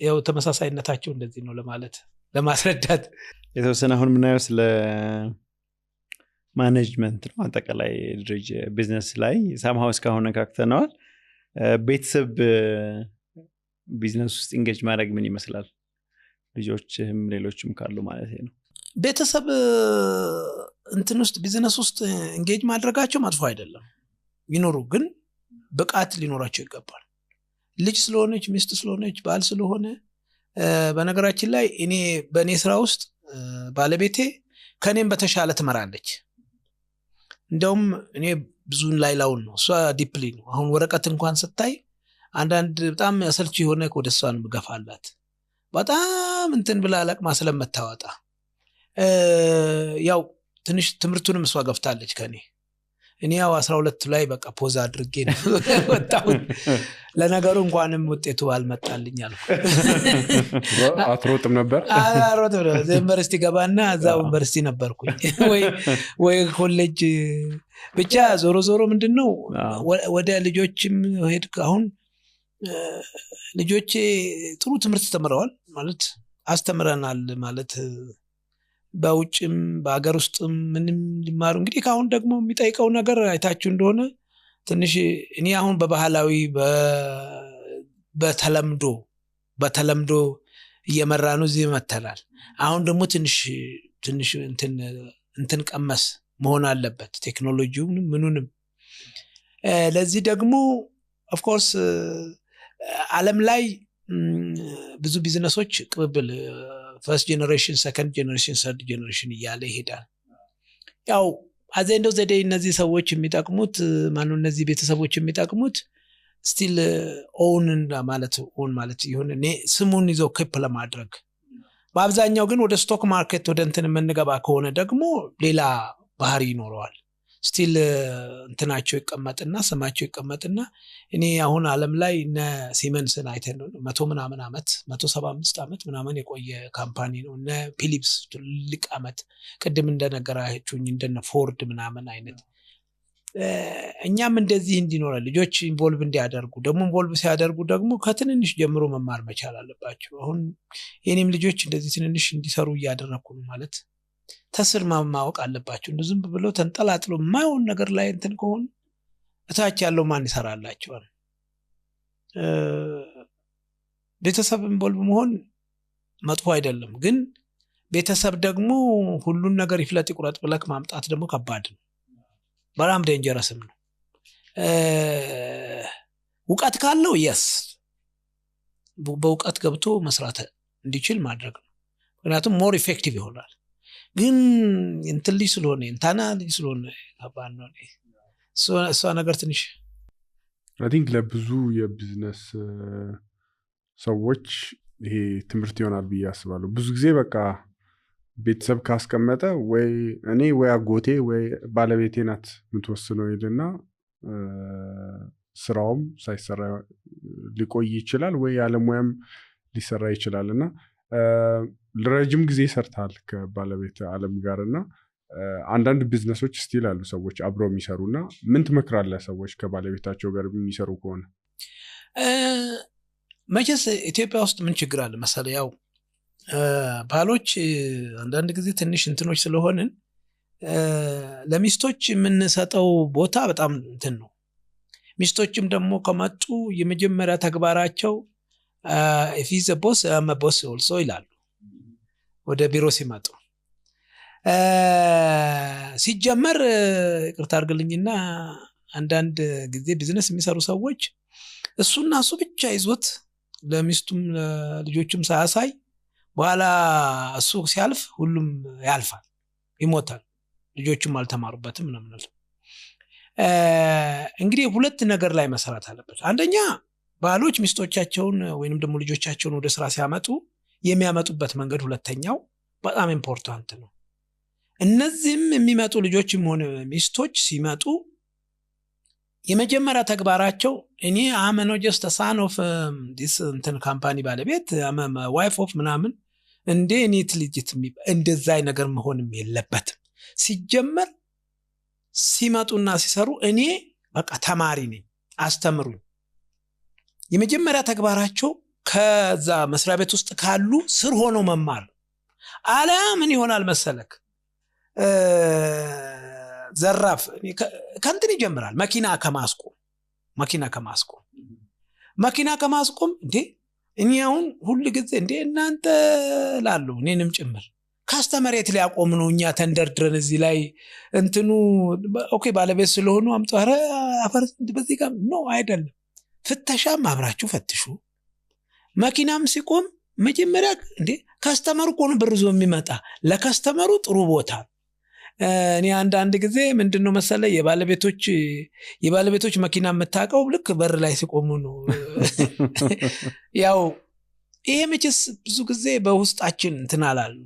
ያው ተመሳሳይነታቸው እንደዚህ ነው ለማለት ለማስረዳት የተወሰነ አሁን ምናየው ስለ ማኔጅመንት ነው አጠቃላይ ድርጅት ቢዝነስ ላይ ሳምሃው እስካሁን ነካክተናል። ቤተሰብ ቢዝነስ ውስጥ ኢንጌጅ ማድረግ ምን ይመስላል? ልጆችም ሌሎችም ካሉ ማለት ነው። ቤተሰብ እንትን ውስጥ ቢዝነስ ውስጥ ኢንጌጅ ማድረጋቸው መጥፎ አይደለም። ይኖሩ ግን ብቃት ሊኖራቸው ይገባል። ልጅ ስለሆነች ሚስት ስለሆነች ባል ስለሆነ በነገራችን ላይ እኔ በእኔ ስራ ውስጥ ባለቤቴ ከኔም በተሻለ ትመራለች። እንደውም እኔ ብዙን ላይላውን ነው እሷ ዲፕሊ ነው። አሁን ወረቀት እንኳን ስታይ አንዳንድ በጣም ያሰልች የሆነ ወደ እሷ ነው ገፋላት በጣም እንትን ብላ ለቅማ ስለምታወጣ ያው ትንሽ ትምርቱንም እሷ ገፍታለች ከኔ። እኔ ያው 12 ላይ በቃ ፖዝ አድርጌ ነው ወጣሁት። ለነገሩ እንኳንም ውጤቱ አልመጣልኝ አልኩ። አትሮጥም ነበር? አሮጥም ነው። ዩኒቨርሲቲ ገባና እዛው ዩኒቨርሲቲ ነበርኩኝ ወይ ኮሌጅ ብቻ ዞሮ ምንድነው ወደ ልጆችም ሄድክ። አሁን ልጆቼ ጥሩ ትምህርት ተምረዋል ማለት አስተምረናል ማለት በውጭም በአገር ውስጥም ምንም ሊማሩ እንግዲህ ካሁን ደግሞ የሚጠይቀው ነገር አይታችሁ እንደሆነ ትንሽ እኔ አሁን በባህላዊ በተለምዶ እየመራኑ እዚህ መተላል። አሁን ደግሞ ትንሽ እንትን ቀመስ መሆን አለበት ቴክኖሎጂውንም ምኑንም። ለዚህ ደግሞ ኦፍ ኮርስ ዓለም ላይ ብዙ ቢዝነሶች ቅብብል ፈርስት ጄነሬሽን ሰከንድ ጄነሬሽን ሰርድ ጄነሬሽን እያለ ይሄዳል። ያው አዘንዶ ዘዴ እነዚህ ሰዎች የሚጠቅሙት ማኑ እነዚህ ቤተሰቦች የሚጠቅሙት ስቲል ኦውን ማለት ይሁን እኔ ስሙን ይዘው ከፕ ለማድረግ በአብዛኛው ግን ወደ ስቶክ ማርኬት ወደ እንትን የምንገባ ከሆነ ደግሞ ሌላ ባህሪ ይኖረዋል። ስቲል እንትናቸው ይቀመጥና ስማቸው ይቀመጥና እኔ አሁን ዓለም ላይ እነ ሲመንስን አይተን 100 ምናምን ዓመት 175 ዓመት ምናምን የቆየ ካምፓኒ ነው። እነ ፊሊፕስ ትልቅ ዓመት ቅድም እንደነገራችሁኝ እንደነ ፎርድ ምናምን አይነት እኛም እንደዚህ እንዲኖር ልጆች ኢንቮልቭ እንዲያደርጉ ደግሞ ኢንቮልቭ ሲያደርጉ ደግሞ ከትንንሽ ጀምሮ መማር መቻል አለባቸው። አሁን የኔም ልጆች እንደዚህ ትንንሽ እንዲሰሩ እያደረኩ ነው ማለት ተስር ማወቅ አለባቸው። እንደዚህ ብለው ተንጠላጥሎ ማይሆን ነገር ላይ እንትን ከሆነ እታች ያለው ማን ይሰራላቸዋል? ቤተሰብ ኢንቮልቭ መሆን መጥፎ አይደለም፣ ግን ቤተሰብ ደግሞ ሁሉን ነገር ይፍለጥ ይቁረጥ ብለክ ማምጣት ደግሞ ከባድ ነው። በጣም ዴንጀረስም ነው። ዕውቀት ካለው yes በዕውቀት ገብቶ መስራት እንዲችል ማድረግ ነው። ምክንያቱም ሞር ኢፌክቲቭ ይሆናል። ግን እንትን ልጅ ስለሆነ እንታና ልጅ ስለሆነ ከባድ ነው። እሷ ነገር ትንሽ I think ለብዙ የቢዝነስ ሰዎች ይሄ ትምህርት ይሆናል ብዬ አስባለሁ። ብዙ ጊዜ በቃ ቤተሰብ ካስቀመጠ ወይ እኔ ወይ አጎቴ ወይ ባለቤቴ ናት የምትወስነው ይልና ስራውም ሳይሰራ ሊቆይ ይችላል ወይ ያለሙያም ሊሰራ ይችላልና ለረጅም ጊዜ ሰርታል ከባለቤት ዓለም ጋርና አንዳንድ ቢዝነሶች ስቲል አሉ ሰዎች አብረው የሚሰሩና ምን ትመክራለህ ሰዎች ከባለቤታቸው ጋር የሚሰሩ ከሆነ? መቼስ ኢትዮጵያ ውስጥ ምን ችግር አለ መሰለህ? ያው ባሎች አንዳንድ ጊዜ ትንሽ እንትኖች ስለሆነን ለሚስቶች የምንሰጠው ቦታ በጣም እንትን ነው። ሚስቶችም ደግሞ ከመጡ የመጀመሪያ ተግባራቸው if he's a boss I'm a boss also ይላሉ ወደ ቢሮ ሲመጡ። ሲጀመር ይቅርታ አድርግልኝና አንዳንድ ጊዜ ቢዝነስ የሚሰሩ ሰዎች እሱና እሱ ብቻ ይዞት ለሚስቱም ለልጆቹም ሳያሳይ በኋላ እሱ ሲያልፍ ሁሉም ያልፋል፣ ይሞታል፣ ልጆቹም አልተማሩበትም ምናምን። እንግዲህ ሁለት ነገር ላይ መሰራት አለበት። አንደኛ ባሎች ሚስቶቻቸውን ወይንም ደግሞ ልጆቻቸውን ወደ ስራ ሲያመጡ የሚያመጡበት መንገድ ሁለተኛው በጣም ኢምፖርታንት ነው። እነዚህም የሚመጡ ልጆችም ሆነ ሚስቶች ሲመጡ የመጀመሪያ ተግባራቸው እኔ am not just a son of this እንትን ካምፓኒ ባለቤት am a wife of ምናምን እንደ እኔት ልጅት እንደዛ ነገር መሆንም የለበትም። ሲጀመር ሲመጡና ሲሰሩ እኔ በቃ ተማሪ ነኝ አስተምሩኝ። የመጀመሪያ ተግባራቸው ከዛ መስሪያ ቤት ውስጥ ካሉ ስር ሆኖ መማር። አለያ ምን ይሆናል መሰለክ ዘራፍ ከንትን ይጀምራል። መኪና ከማስቆም እንዴ እኔ አሁን ሁሉ ጊዜ እንዴ እናንተ ላሉ እኔንም ጭምር ካስተመሬት ሊያቆም ነው እኛ ተንደርድረን እዚህ ላይ እንትኑ ኦኬ ባለቤት ስለሆኑ አምጣረ አፈር በዚህ ጋር ነው አይደለም። ፍተሻም አብራችሁ ፈትሹ። መኪናም ሲቆም መጀመሪያ እንዴ ካስተመሩ ቆን ብርዞ የሚመጣ ለካስተመሩ ጥሩ ቦታ። እኔ አንድ ጊዜ ምንድነው መሰለ የባለቤቶች መኪና መታቀው ልክ በር ላይ ሲቆሙ ነው። ያው ይሄ መቼስ ብዙ ጊዜ በውስጣችን እንትናላል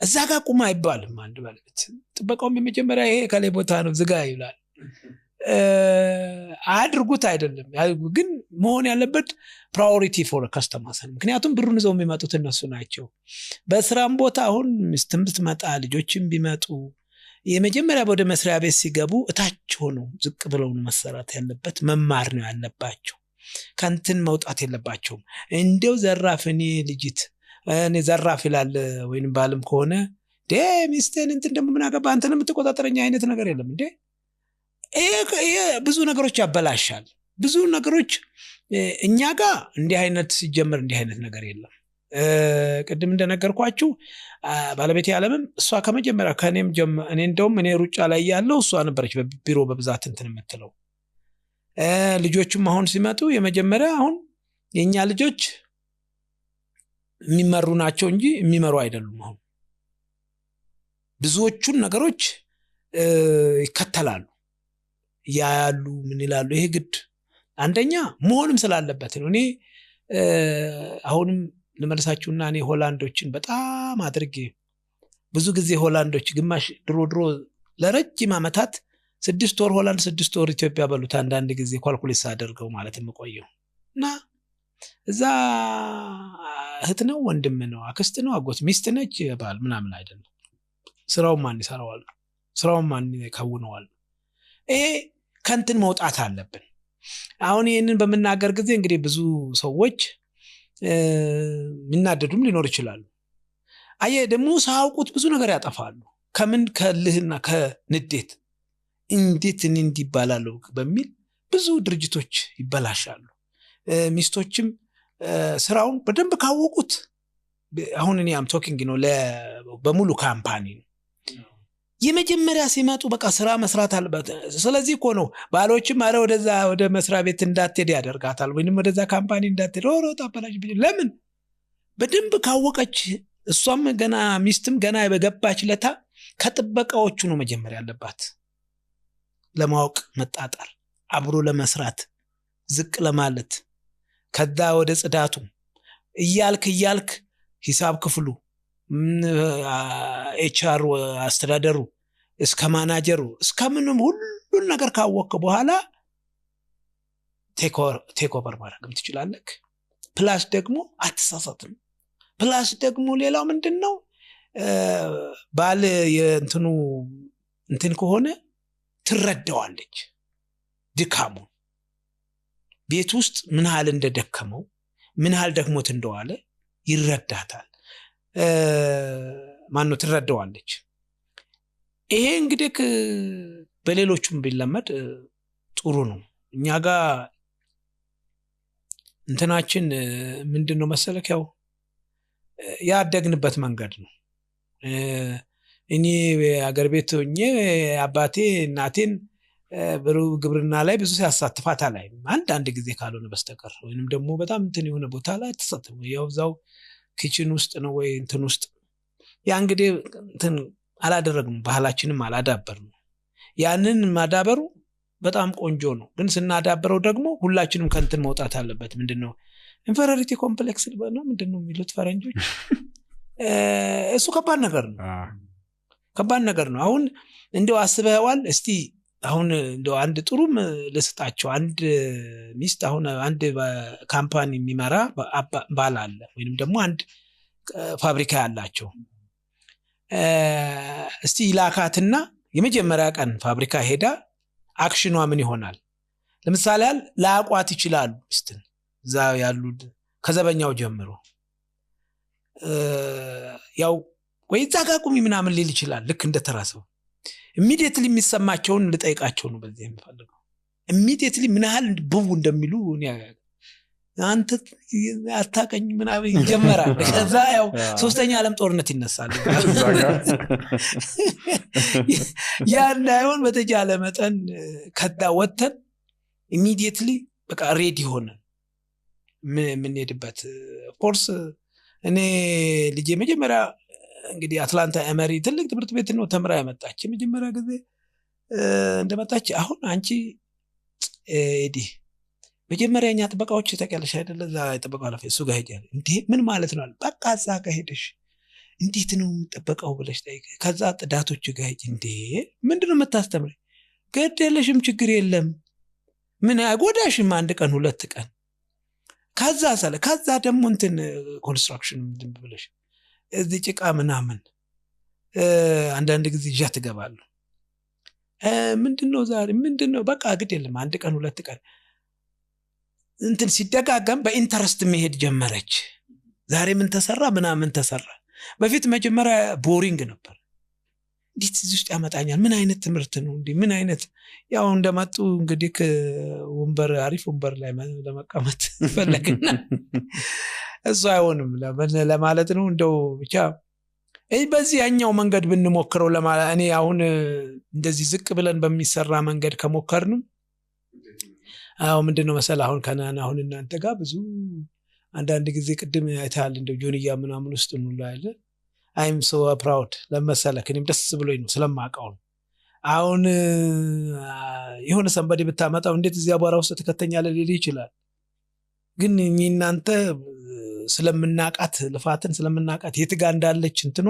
እዛ ጋር ቁማ አይባልም። አንድ ባለቤት ጥበቃውም የመጀመሪያ ይሄ ከላይ ቦታ ነው ዝጋ ይላል። አድርጉት አይደለም ግን መሆን ያለበት ፕራዮሪቲ ፎር ካስተመርስ። ምክንያቱም ብሩን ይዘው የሚመጡት እነሱ ናቸው። በስራም ቦታ አሁን ሚስትም ብትመጣ ልጆችም ቢመጡ የመጀመሪያ ወደ መስሪያ ቤት ሲገቡ እታች ሆኖ ዝቅ ብለው መሰራት ያለበት መማር ነው ያለባቸው። ከንትን መውጣት የለባቸውም። እንደው ዘራፍኔ ልጅት እኔ ዘራፍ ይላል ወይንም ባልም ከሆነ ሚስቴን እንትን ደግሞ ምን አገባ አንተንም የምትቆጣጠረኝ አይነት ነገር የለም እንዴ። ይሄ ብዙ ነገሮች ያበላሻል። ብዙ ነገሮች እኛ ጋር እንዲህ አይነት ሲጀመር እንዲህ አይነት ነገር የለም። ቅድም እንደነገርኳችሁ ባለቤቴ ዓለምም እሷ ከመጀመሪያ ከኔም እኔ እንደውም እኔ ሩጫ ላይ ያለው እሷ ነበረች በቢሮ በብዛት እንትን የምትለው። ልጆቹም አሁን ሲመጡ የመጀመሪያ አሁን የኛ ልጆች የሚመሩ ናቸው እንጂ የሚመሩ አይደሉም። አሁን ብዙዎቹን ነገሮች ይከተላሉ ያያሉ ምን ይላሉ። ይሄ ግድ አንደኛ መሆንም ስላለበት ነው። እኔ አሁንም ለመልሳችሁና እኔ ሆላንዶችን በጣም አድርጌ ብዙ ጊዜ ሆላንዶች ግማሽ ድሮ ለረጅም ዓመታት 6 ወር ሆላንድ 6 ወር ኢትዮጵያ በሉት አንዳንድ ጊዜ ኳልኩሌት አደርገው ማለት የምቆየው እና እዛ እህት ነው ወንድም ነው አክስት ነው አጎት ሚስት ነች ባል ምናምን አይደለም። ስራው ማን ይሰራዋል? ስራው ማን ይከውነዋል? ይሄ ከንትን መውጣት አለብን። አሁን ይሄንን በመናገር ጊዜ እንግዲህ ብዙ ሰዎች ምናደዱም ሊኖር ይችላሉ። አየ ደግሞ ሳውቁት ብዙ ነገር ያጠፋሉ። ከምን ከልህና ከንዴት እንዴት እንዲባላሉ በሚል ብዙ ድርጅቶች ይበላሻሉ። ሚስቶችም ስራውን በደንብ ካወቁት አሁን እኔ አም ቶኪንግ ነው በሙሉ ካምፓኒ የመጀመሪያ ሲመጡ በቃ ስራ መስራት አለበት። ስለዚህ እኮ ነው ባሎችም አረ ወደዛ ወደ መስሪያ ቤት እንዳትሄድ ያደርጋታል ወይንም ወደዛ ካምፓኒ እንዳትሄድ ሮጣ ባላሽ ለምን በደንብ ካወቀች እሷም ገና ሚስትም ገና በገባች ለታ ከጥበቃዎቹ ነው መጀመሪያ ያለባት ለማወቅ መጣጣር አብሮ ለመስራት ዝቅ ለማለት ከዛ ወደ ጽዳቱ እያልክ ሂሳብ ክፍሉ ኤችአር አስተዳደሩ እስከ ማናጀሩ እስከ ምንም ሁሉን ነገር ካወቀ በኋላ ቴክ ኦቨር ማድረግም ትችላለህ። ፕላስ ደግሞ አትሳሳትም። ፕላስ ደግሞ ሌላው ምንድነው ባል የእንትኑ እንትን ከሆነ ትረዳዋለች ድካሙ ቤት ውስጥ ምን ያህል እንደደከመው ምን ያህል ደክሞት እንደዋለ ይረዳታል። ማነው ትረዳዋለች። ይሄ እንግዲህ በሌሎቹም ቢለመድ ጥሩ ነው። እኛ ጋር እንትናችን ምንድነው መሰለክ ያው ያደግንበት መንገድ ነው። እኔ አገር ቤት ሆኜ አባቴ እናቴን ግብርና ላይ ብዙ ሲያሳትፋት ላይ አንድ ጊዜ ካልሆነ በስተቀር ወይንም ደግሞ በጣም እንትን የሆነ ቦታ ላይ ተሳትፎ ያው እዛው ኪችን ውስጥ ነው ወይ እንትን ውስጥ ያ እንግዲህ እንትን አላደረግንም፣ ባህላችንም አላዳበርንም። ያንን ማዳበሩ በጣም ቆንጆ ነው። ግን ስናዳበረው ደግሞ ሁላችንም ከእንትን መውጣት አለበት። ምንድነው ኢንፌሪዮሪቲ ኮምፕሌክስ ነው ምንድነው የሚሉት ፈረንጆች? እሱ ከባድ ነገር ነው። ከባድ ነገር ነው። አሁን እንደው አስበዋል እስቲ አሁን እንደው አንድ ጥሩም ለስጣቸው አንድ ሚስት አሁን አንድ ካምፓኒ የሚመራ ባል አለ ወይንም ደግሞ አንድ ፋብሪካ ያላቸው እስቲ ይላካትና የመጀመሪያ ቀን ፋብሪካ ሄዳ አክሽኗ ምን ይሆናል? ለምሳሌ ላቋት ይችላል ሚስትን እዛ ያሉ ከዘበኛው ጀምሮ ያው ወይ ዛጋቁሚ ምናምን ሊል ይችላል ልክ እንደተራሰው ኢሚዲየትሊ የሚሰማቸውን ልጠይቃቸው ነው በዚህ የምፈልገው። ኢሚዲየትሊ ምን ያህል ብው እንደሚሉ አንተ አታቀኝ ምናምን ይጀምራል። ከዛ ያው ሶስተኛ ዓለም ጦርነት ይነሳል። ያ እንዳይሆን በተቻለ መጠን ከዳ ወተን ኢሚዲየትሊ በቃ ሬዲ ሆነን ምን ሄድበት ፎርስ እኔ ልጄ መጀመሪያ እንግዲህ አትላንታ ኤመሪ ትልቅ ትምህርት ቤት ነው ተምራ ያመጣች። መጀመሪያ ጊዜ እንደመጣች አሁን አንቺ ኤዲ መጀመሪያኛ ጥበቃዎች ተቀልሽ አይደለ እዛ ጥበቃው አለፈ እሱ ጋር ሄጃለሁ። እንዴ ምን ማለት ነው? በቃ እዛ ጋር ሄደሽ እንዴት ነው ጥበቃው ብለሽ ጠይቅ። ከዛ ጥዳቶች ጋር ሄጂ እንዴ ምንድነው የምታስተምረኝ? ገደለሽም ችግር የለም ምን አይጎዳሽም አንድ ቀን ሁለት ቀን። ከዛ ደግሞ እንትን ኮንስትራክሽን ምንድን ብለሽ እዚህ ጭቃ ምናምን አንዳንድ ጊዜ ይዣ ትገባለሁ። ምንድነው ዛሬ ምንድነው በቃ ግድ የለም አንድ ቀን ሁለት ቀን እንትን ሲደጋገም በኢንተረስት መሄድ ጀመረች። ዛሬ ምን ተሰራ ምናምን ተሰራ። በፊት መጀመሪያ ቦሪንግ ነበር። እንዴት እዚህ ውስጥ ያመጣኛል? ምን አይነት ትምህርት ነው እንዴ? ምን አይነት ያው እንደመጡ እንግዲህ ወንበር አሪፍ ወንበር ላይ ለመቀመጥ ፈለግና እሱ አይሆንም ለማለት ነው። እንደው ብቻ በዚህ ያኛው መንገድ ብንሞክረው ለማለት እኔ አሁን እንደዚህ ዝቅ ብለን በሚሰራ መንገድ ከሞከርንም አው ምንድነው መሰለ አሁን ከናና አሁን እናንተ ጋር ብዙ አንዳንድ ጊዜ ቅድም አይታል እንደው ጆንያ ምናምን ውስጥ ነው ያለ I'm so proud ለመሰለክ እኔም ደስ ብሎኝ ነው ስለማውቀው። አሁን የሆነ ሰንበዲ ብታመጣው እንዴት እዚያ አቧራ ውስጥ ተከተኛለ ሊል ይችላል። ግን እናንተ ስለምናቃት ልፋትን ስለምናቃት የት ጋር እንዳለች እንትኗ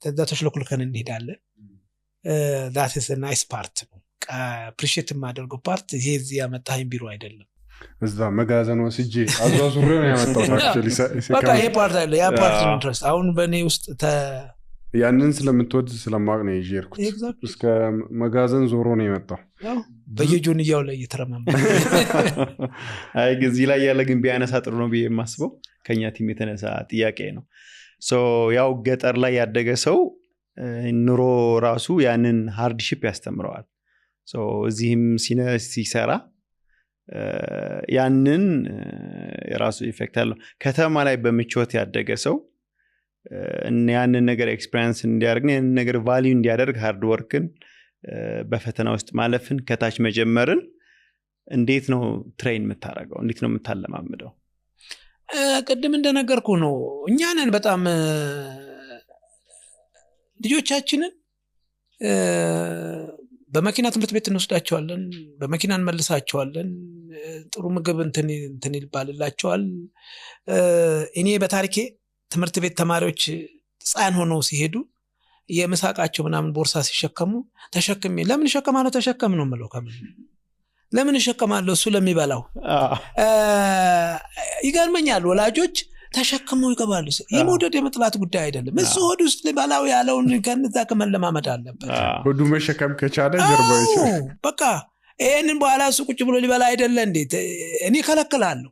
ተዛ ተሽለኩልከን እንሄዳለን። that is a nice part ነው appreciate ማደርገው ፓርት ይሄ እዚህ ያመጣኝ ቢሮ አይደለም እዛ መጋዘን ወስጄ አዟዙሬ ነው ያመጣው አክቹሊ በቃ ይሄ ፓርት አለ ያ ፓርት ኢንትረስት አሁን በኔ ውስጥ ያንን ስለምትወድ ስለማቅ ነው ይዤርኩት እስከ መጋዘን ዞሮ ነው የመጣው ያው በየጆንያው ላይ እየተረማመ አይ ግዚ ላይ ያለ ግን ቢያነሳ ጥሩ ነው ብዬ የማስበው ከኛ ቲም የተነሳ ጥያቄ ነው። ሶ ያው ገጠር ላይ ያደገ ሰው ኑሮ ራሱ ያንን ሃርድሺፕ ያስተምረዋል። ሶ እዚህም ሲሰራ ያንን የራሱ ኢፌክት አለው። ከተማ ላይ በምቾት ያደገ ሰው ያንን ነገር ኤክስፒሪየንስ እንዲያደርግ ያንን ነገር ቫልዩ እንዲያደርግ ሃርድ ወርክን በፈተና ውስጥ ማለፍን ከታች መጀመርን እንዴት ነው ትሬን የምታረገው? እንዴት ነው የምታለማምደው? ቅድም እንደነገርኩ ነው እኛ ነን በጣም ልጆቻችንን በመኪና ትምህርት ቤት እንወስዳቸዋለን፣ በመኪና እንመልሳቸዋለን፣ ጥሩ ምግብ እንትን ይባልላቸዋል። እኔ በታሪኬ ትምህርት ቤት ተማሪዎች ጻን ሆነው ሲሄዱ የምሳቃቸው ምናምን ቦርሳ ሲሸከሙ ተሸክሜ ለምን ሸከማለሁ ተሸከም ነው የምለው። ከምን ለምን ሸከማለሁ እሱ ለሚበላው ይገርመኛል። ወላጆች ተሸክመው ይገባሉ። የመውደድ የመጥላት ጉዳይ አይደለም። እሱ ሆድ ውስጥ ሊበላው ያለውን ከነዛ ከመለማመድ አለበት። ሆዱ መሸከም ከቻለ ጀርባው ይችላል። በቃ ይሄንን በኋላ እሱ ቁጭ ብሎ ሊበላ አይደለ እንዴ? እኔ ከለከላለሁ።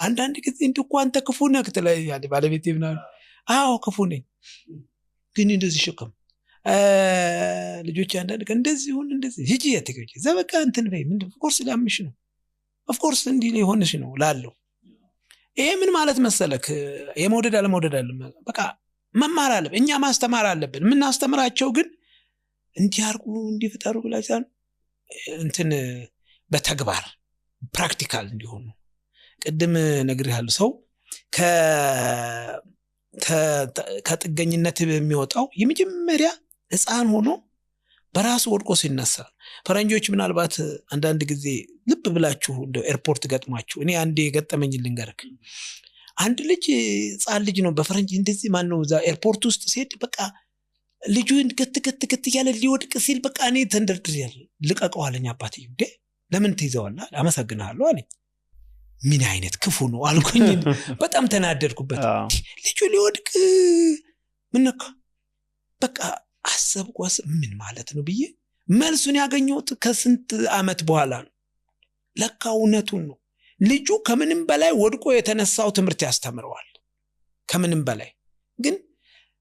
አንዳንድ ጊዜ እንኳን አንተ ክፉ ነህ ትላለህ ባለቤቴ ምናምን። አዎ ክፉ ነኝ። ግን እንደዚህ ሸከም ልጆች አንዳንድ ቀን እንደዚህ ሁን እንደዚህ ሂጂ ያተገኝ ዘበቃ እንትን በይ ምን ኦፍኮርስ ላምሽ ነው ኦፍኮርስ እንዲህ ሊሆንሽ ነው ላለው ይሄ ምን ማለት መሰለክ የመውደድ አለመውደድ አለ በቃ መማር አለብን እኛ ማስተማር አለብን ምን አስተምራቸው ግን እንዲያርጉ እንዲፈጠሩ ብላቻን እንትን በተግባር ፕራክቲካል እንዲሆኑ ቅድም ነግሬሃለሁ ሰው ከጥገኝነት የሚወጣው የመጀመሪያ ህፃን ሆኖ በራሱ ወድቆ ሲነሳ ፈረንጆች ምናልባት አንዳንድ ጊዜ ልብ ብላችሁ እንደ ኤርፖርት ገጥማችሁ እኔ አንዴ ገጠመኝ ልንገርክ አንድ ልጅ ህፃን ልጅ ነው በፈረንጅ እንደዚህ ማን ነው እዛ ኤርፖርት ውስጥ ሲሄድ በቃ ልጁ ገት ያለ ሊወድቅ ሲል በቃ እኔ ተንደርድሬያል ልቀቀው አለኝ አባትዬ እንዴ ለምን ትይዘዋለህ አመሰግናለሁ አለኝ ምን አይነት ክፉ ነው አልኩኝ በጣም ተናደድኩበት ልጁ ሊወድቅ ምን ነካ በቃ አሰብኳስ ምን ማለት ነው ብዬ መልሱን ያገኘሁት ከስንት አመት በኋላ ነው ለካ እውነቱን ነው ልጁ ከምንም በላይ ወድቆ የተነሳው ትምህርት ያስተምረዋል ከምንም በላይ ግን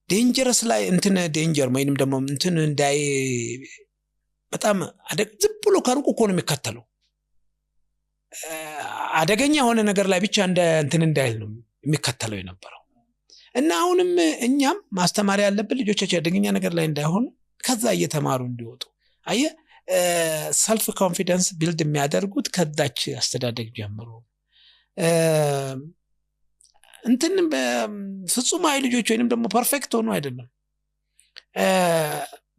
ዴንጀረስ ላይ እንትን ዴንጀር ወይንም ደግሞ እንትን እንዳይ በጣም ዝም ብሎ ከሩቅ እኮ ነው የሚከተለው አደገኛ የሆነ ነገር ላይ ብቻ እንትን እንዳይል ነው የሚከተለው የነበረው እና አሁንም እኛም ማስተማር ያለብን ልጆቻችን አደገኛ ነገር ላይ እንዳይሆኑ ከዛ እየተማሩ እንዲወጡ አየ ሰልፍ ኮንፊደንስ ቢልድ የሚያደርጉት ከዳች አስተዳደግ ጀምሮ እንትን ፍጹማዊ ልጆች ወይንም ደግሞ ፐርፌክት ሆኖ አይደለም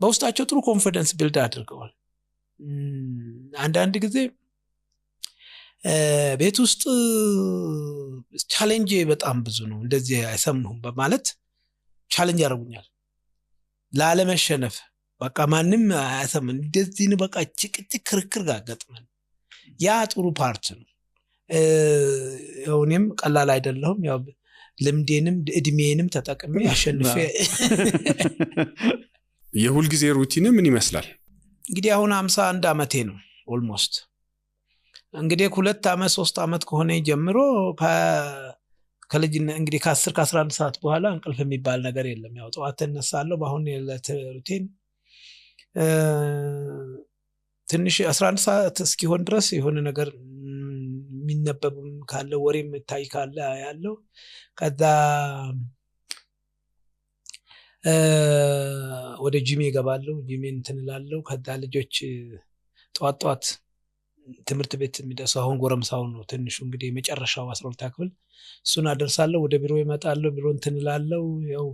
በውስጣቸው ጥሩ ኮንፊደንስ ቢልድ አድርገዋል አንዳንድ ጊዜ ቤት ውስጥ ቻሌንጅ በጣም ብዙ ነው እንደዚህ አይሰምሁም በማለት ቻሌንጅ ያደርጉኛል ላለመሸነፍ በቃ ማንንም አይሰም እንደዚህ ነው በቃ ጭቅጭቅ ክርክር ጋር ገጥመን ያ ጥሩ ፓርት ነው እኔም ቀላል አይደለም ያው ልምዴንም እድሜንም ተጠቅሜ አሸንፌ የሁል ጊዜ ሩቲን ምን ይመስላል እንግዲህ አሁን 51 አመቴ ነው ኦልሞስት እንግዲህ 2 አመት 3 አመት ከሆነ ጀምሮ ከልጅነት እንግዲህ ከ10 ከ11 ሰዓት በኋላ እንቅልፍ የሚባል ነገር የለም ያው ጠዋት ተነሳለሁ ባሁን ለሩቲን ትንሽ 11 ሰዓት እስኪሆን ድረስ የሆነ ነገር የሚነበብም ካለ ወሬም ታይ ካለ ያለው ከዛ ወደ ጂም ይገባለሁ ጂሜን እንትንላለሁ ከዛ ልጆች ጧት ትምህርት ቤት የሚደርሱ አሁን ጎረምሳው ነው ትንሹ እንግዲህ መጨረሻው 12 ክፍል እሱን አደርሳለሁ ወደ ቢሮ ይመጣለሁ ቢሮ እንትንላለሁ ያው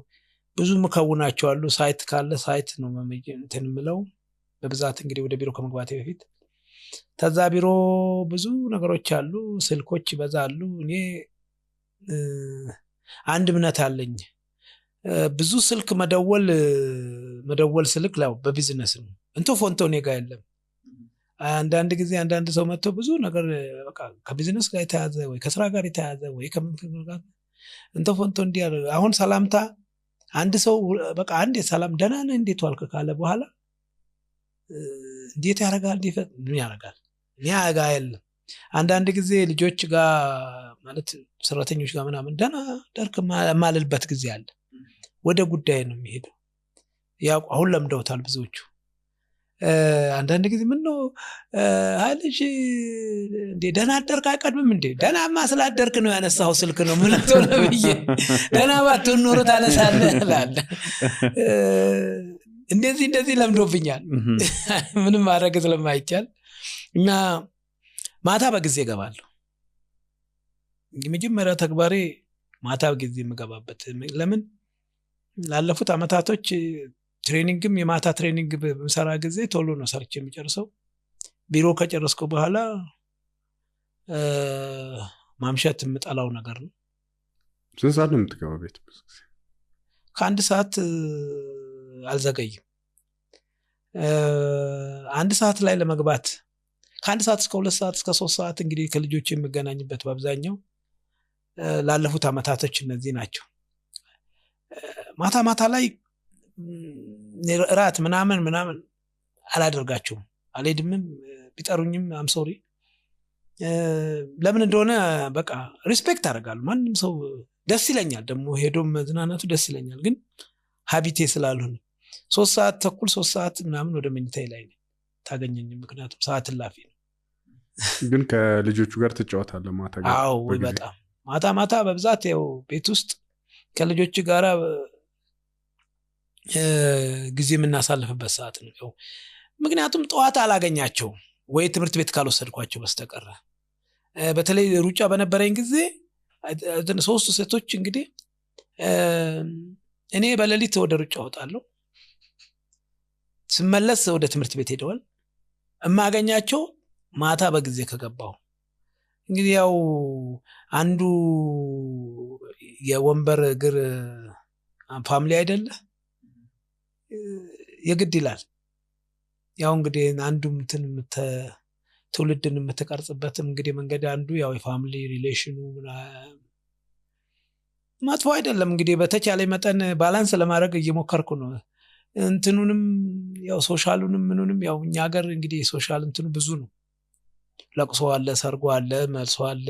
ብዙ መከውናቸው አሉ ሳይት ካለ ሳይት ነው እንትንምለው በብዛት እንግዲህ ወደ ቢሮ ከመግባቴ በፊት ተዛ ቢሮ ብዙ ነገሮች አሉ ስልኮች ይበዛሉ እኔ አንድ እምነት አለኝ ብዙ ስልክ መደወል ስልክ ላይ በቢዝነስ ነው እንቶ ፎንቶ እኔ ጋር የለም አንዳንድ ጊዜ አንዳንድ ሰው መጥቶ ብዙ ነገር በቃ ከቢዝነስ ጋር የተያዘ ወይ ከስራ ጋር የተያዘ ወይ ከምን ጋር እንቶ ፎንቶ እንዲያ አሁን ሰላምታ አንድ ሰው በቃ አንዴ ሰላም ደህና ነህ እንዴት ዋልክ ካለ በኋላ እንዴት ያረጋል እንዴት ምን ያረጋል ያ ጋር የለም አንዳንድ ጊዜ ልጆች ጋር ማለት ሰራተኞች ጋር ምናምን ደህና ደርክ ማለልበት ጊዜ አለ ወደ ጉዳይ ነው የሚሄደው ያው አሁን ለምደውታል ብዙዎቹ አንዳንድ ጊዜ ምን ነው አይልሽ እንዴ ደህና አደርክ አይቀድምም እንዴ ደህናማ ስላደርክ ነው ያነሳው ስልክ ነው ምን ተወለብዬ ደህና ባትሆን ኖሮ ታነሳለህ አለ እንደዚህ ለምዶብኛል ምንም ማድረግ ስለማይቻል እና ማታ በጊዜ እገባለሁ የመጀመሪያ ተግባሬ ማታ በጊዜ የምገባበት ለምን ላለፉት አመታቶች ትሬኒንግም የማታ ትሬኒንግ በመሰራ ጊዜ ቶሎ ነው ሰርቼ የሚጨርሰው ቢሮ ከጨረስኩ በኋላ ማምሸት የምጠላው ነገር ነው ስንት ሰዓት ነው የምትገባው ቤት ከአንድ ሰዓት አልዘገይም 1 ሰዓት ላይ ለመግባት ከ1 ሰዓት እስከ 2 ሰዓት እስከ 3 ሰዓት እንግዲህ ከልጆች የምገናኝበት በአብዛኛው ላለፉት አመታቶች እነዚህ ናቸው ማታ ላይ ራት ምናምን አላደርጋቸውም አልሄድምም ቢጠሩኝም አም ሶሪ ለምን እንደሆነ በቃ ሪስፔክት አደርጋለሁ ማንንም ሰው ደስ ይለኛል ደግሞ ሄዶም መዝናናቱ ደስ ይለኛል ግን ሀቢቴ ስላልሆነ 3 ሰዓት ተኩል 3 ሰዓት ምናምን ወደ መኝታዬ ላይ ነኝ ታገኘኝ ምክንያቱም ሰዓት ላፊ ነው ግን ከልጆቹ ጋር ትጫወታለህ ማታ ጋር አዎ በጣም ማታ በብዛት ያው ቤት ውስጥ ከልጆች ጋር ጊዜ የምናሳልፍበት ሰዓት ነው ምክንያቱም ጠዋት አላገኛቸው ወይ ትምህርት ቤት ካልወሰድኳቸው በስተቀር በተለይ ሩጫ በነበረኝ ጊዜ 3 ሴቶች እንግዲህ እኔ በሌሊት ወደ ሩጫ ወጣለሁ ስመለስ ወደ ትምህርት ቤት ሄደዋል እማገኛቸው ማታ በጊዜ ከገባው እንግዲህ ያው አንዱ የወንበር እግር ፋሚሊ አይደለ የግድ ይላል ያው እንግዲህ አንዱም እንትን ትውልድን የምትቀርጽበትም እንግዲህ መንገድ አንዱ ያው የፋሚሊ ሪሌሽኑ ማጥፎ አይደለም እንግዲህ በተቻለ መጠን ባላንስ ለማድረግ እየሞከርኩ ነው እንትኑንም ያው ሶሻሉንም ምኑንም ያው እኛ ሀገር እንግዲህ ሶሻል እንትኑ ብዙ ነው ለቅሶ አለ ሰርጎ አለ መልሶ አለ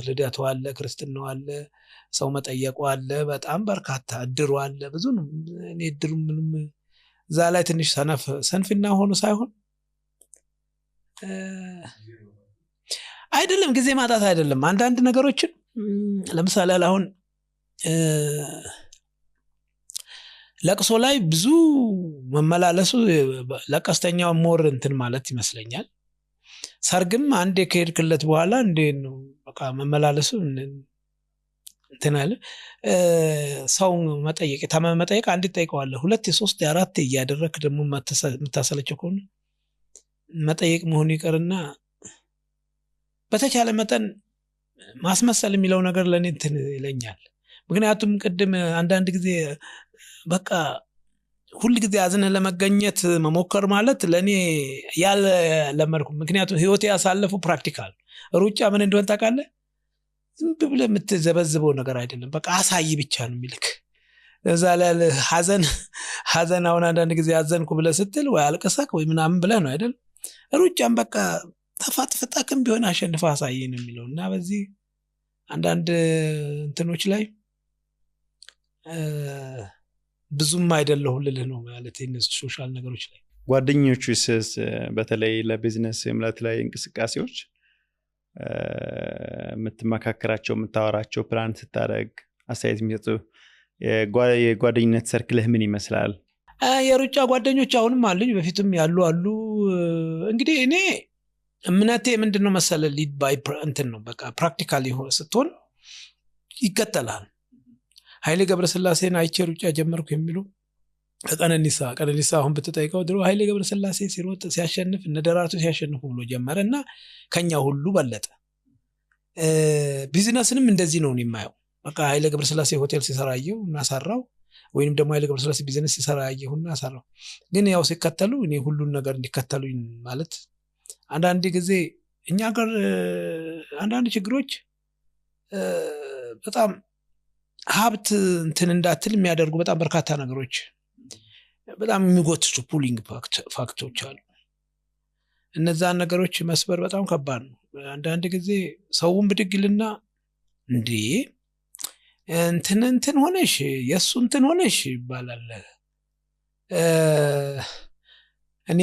ልደቱ አለ ክርስትናው አለ ሰው መጠየቁ አለ በጣም በርካታ እድሩ አለ ብዙ ነው እኔ እድሩ ምንም እዛ ላይ ትንሽ ሰንፍና ሆኖ ሳይሆን አይደለም ጊዜ ማጣት አይደለም አንዳንድ ነገሮችን ለምሳሌ አሁን ለቅሶ ላይ ብዙ መመላለሱ ለቀስተኛው ሞር እንትን ማለት ይመስለኛል ሰርግም አንዴ ከሄድክለት በኋላ እንዴ ነው በቃ መመላለሱ እንትን አለ ሰው መጠየቅ ታመመ መጠየቅ አንዴ ጠይቀዋለሁ 2 3 4 እያደረክ ደግሞ መታሰለቸው ከሆነ መጠየቅ መሆን ይቀርና በተቻለ መጠን ማስመሰል የሚለው ነገር ለኔ እንትን ይለኛል ምክንያቱም ቅድም አንዳንድ ጊዜ በቃ ሁሉ ጊዜ አዝነህ ለመገኘት መሞከር ማለት ለኔ ያለ ለመርኩ ምክንያቱም ህይወት ያሳለፉ ፕራክቲካል ሩጫ ምን እንደሆነ ታውቃለህ ዝም ብለህ የምትዘበዝበው ነገር አይደለም በቃ አሳይ ብቻ ነው የሚልክ እዛ ላይ ሐዘን አሁን አንዳንድ ጊዜ አዘንኩ ብለህ ስትል ወይ አልቀሰክ ወይ ምናምን ብለህ ነው አይደል ሩጫም በቃ ተፋጥፍጣክም ቢሆን አሸንፈ አሳይ ነው የሚለውና በዚህ አንዳንድ እንትኖች ላይ ብዙም አይደለም ልልህ ነው ማለት እነሱ ሶሻል ነገሮች ላይ ጓደኞቹስ በተለይ ለቢዝነስ እምለት ላይ እንቅስቃሴዎች የምትመካከራቸው የምታወራቸው ፕላን ስታደርግ አስተያየት የሚሰጡ የጓደኝነት ሰርክልህ ምን ይመስላል የሩጫ ጓደኞች አሁንም አሉኝ በፊትም ያሉ እንግዲህ እኔ እምነቴ ምንድነው መሰለ ሊድ ባይ እንትን ነው በቃ ፕራክቲካሊ ስትሆን ይከተላል ኃይሌ ገብረስላሴን አይቼ ሩጫ ጀመርኩ የሚሉ ቀነኒሳ አሁን ብትጠይቀው ድሮ ኃይሌ ገብረስላሴ ሲሮጥ ሲያሸንፍ እነደራርቱ ሲያሸንፉ ብሎ ጀመረና ከኛ ሁሉ በለጠ ቢዝነስንም እንደዚህ ነው የማየው በቃ ኃይሌ ገብረስላሴ ሆቴል ሲሰራየው እና ሰራው ወይንም ደግሞ ኃይሌ ገብረስላሴ ቢዝነስ ሲሰራየውና ሰራው ግን ያው ሲከተሉ እኔ ሁሉን ነገር እንዲከተሉኝ ማለት አንዳንድ ጊዜ እኛ ጋር አንዳንድ ችግሮች በጣም ሀብት እንትን እንዳትል የሚያደርጉ በጣም በርካታ ነገሮች በጣም የሚጎትቱ ፑሊንግ ፋክቶች አሉ እነዛን ነገሮች መስበር በጣም ከባድ ነው አንዳንድ ጊዜ ሰውን ብድግልና እንዴ እንትን ሆነሽ የሱ እንትን ሆነሽ ይባላል እኔ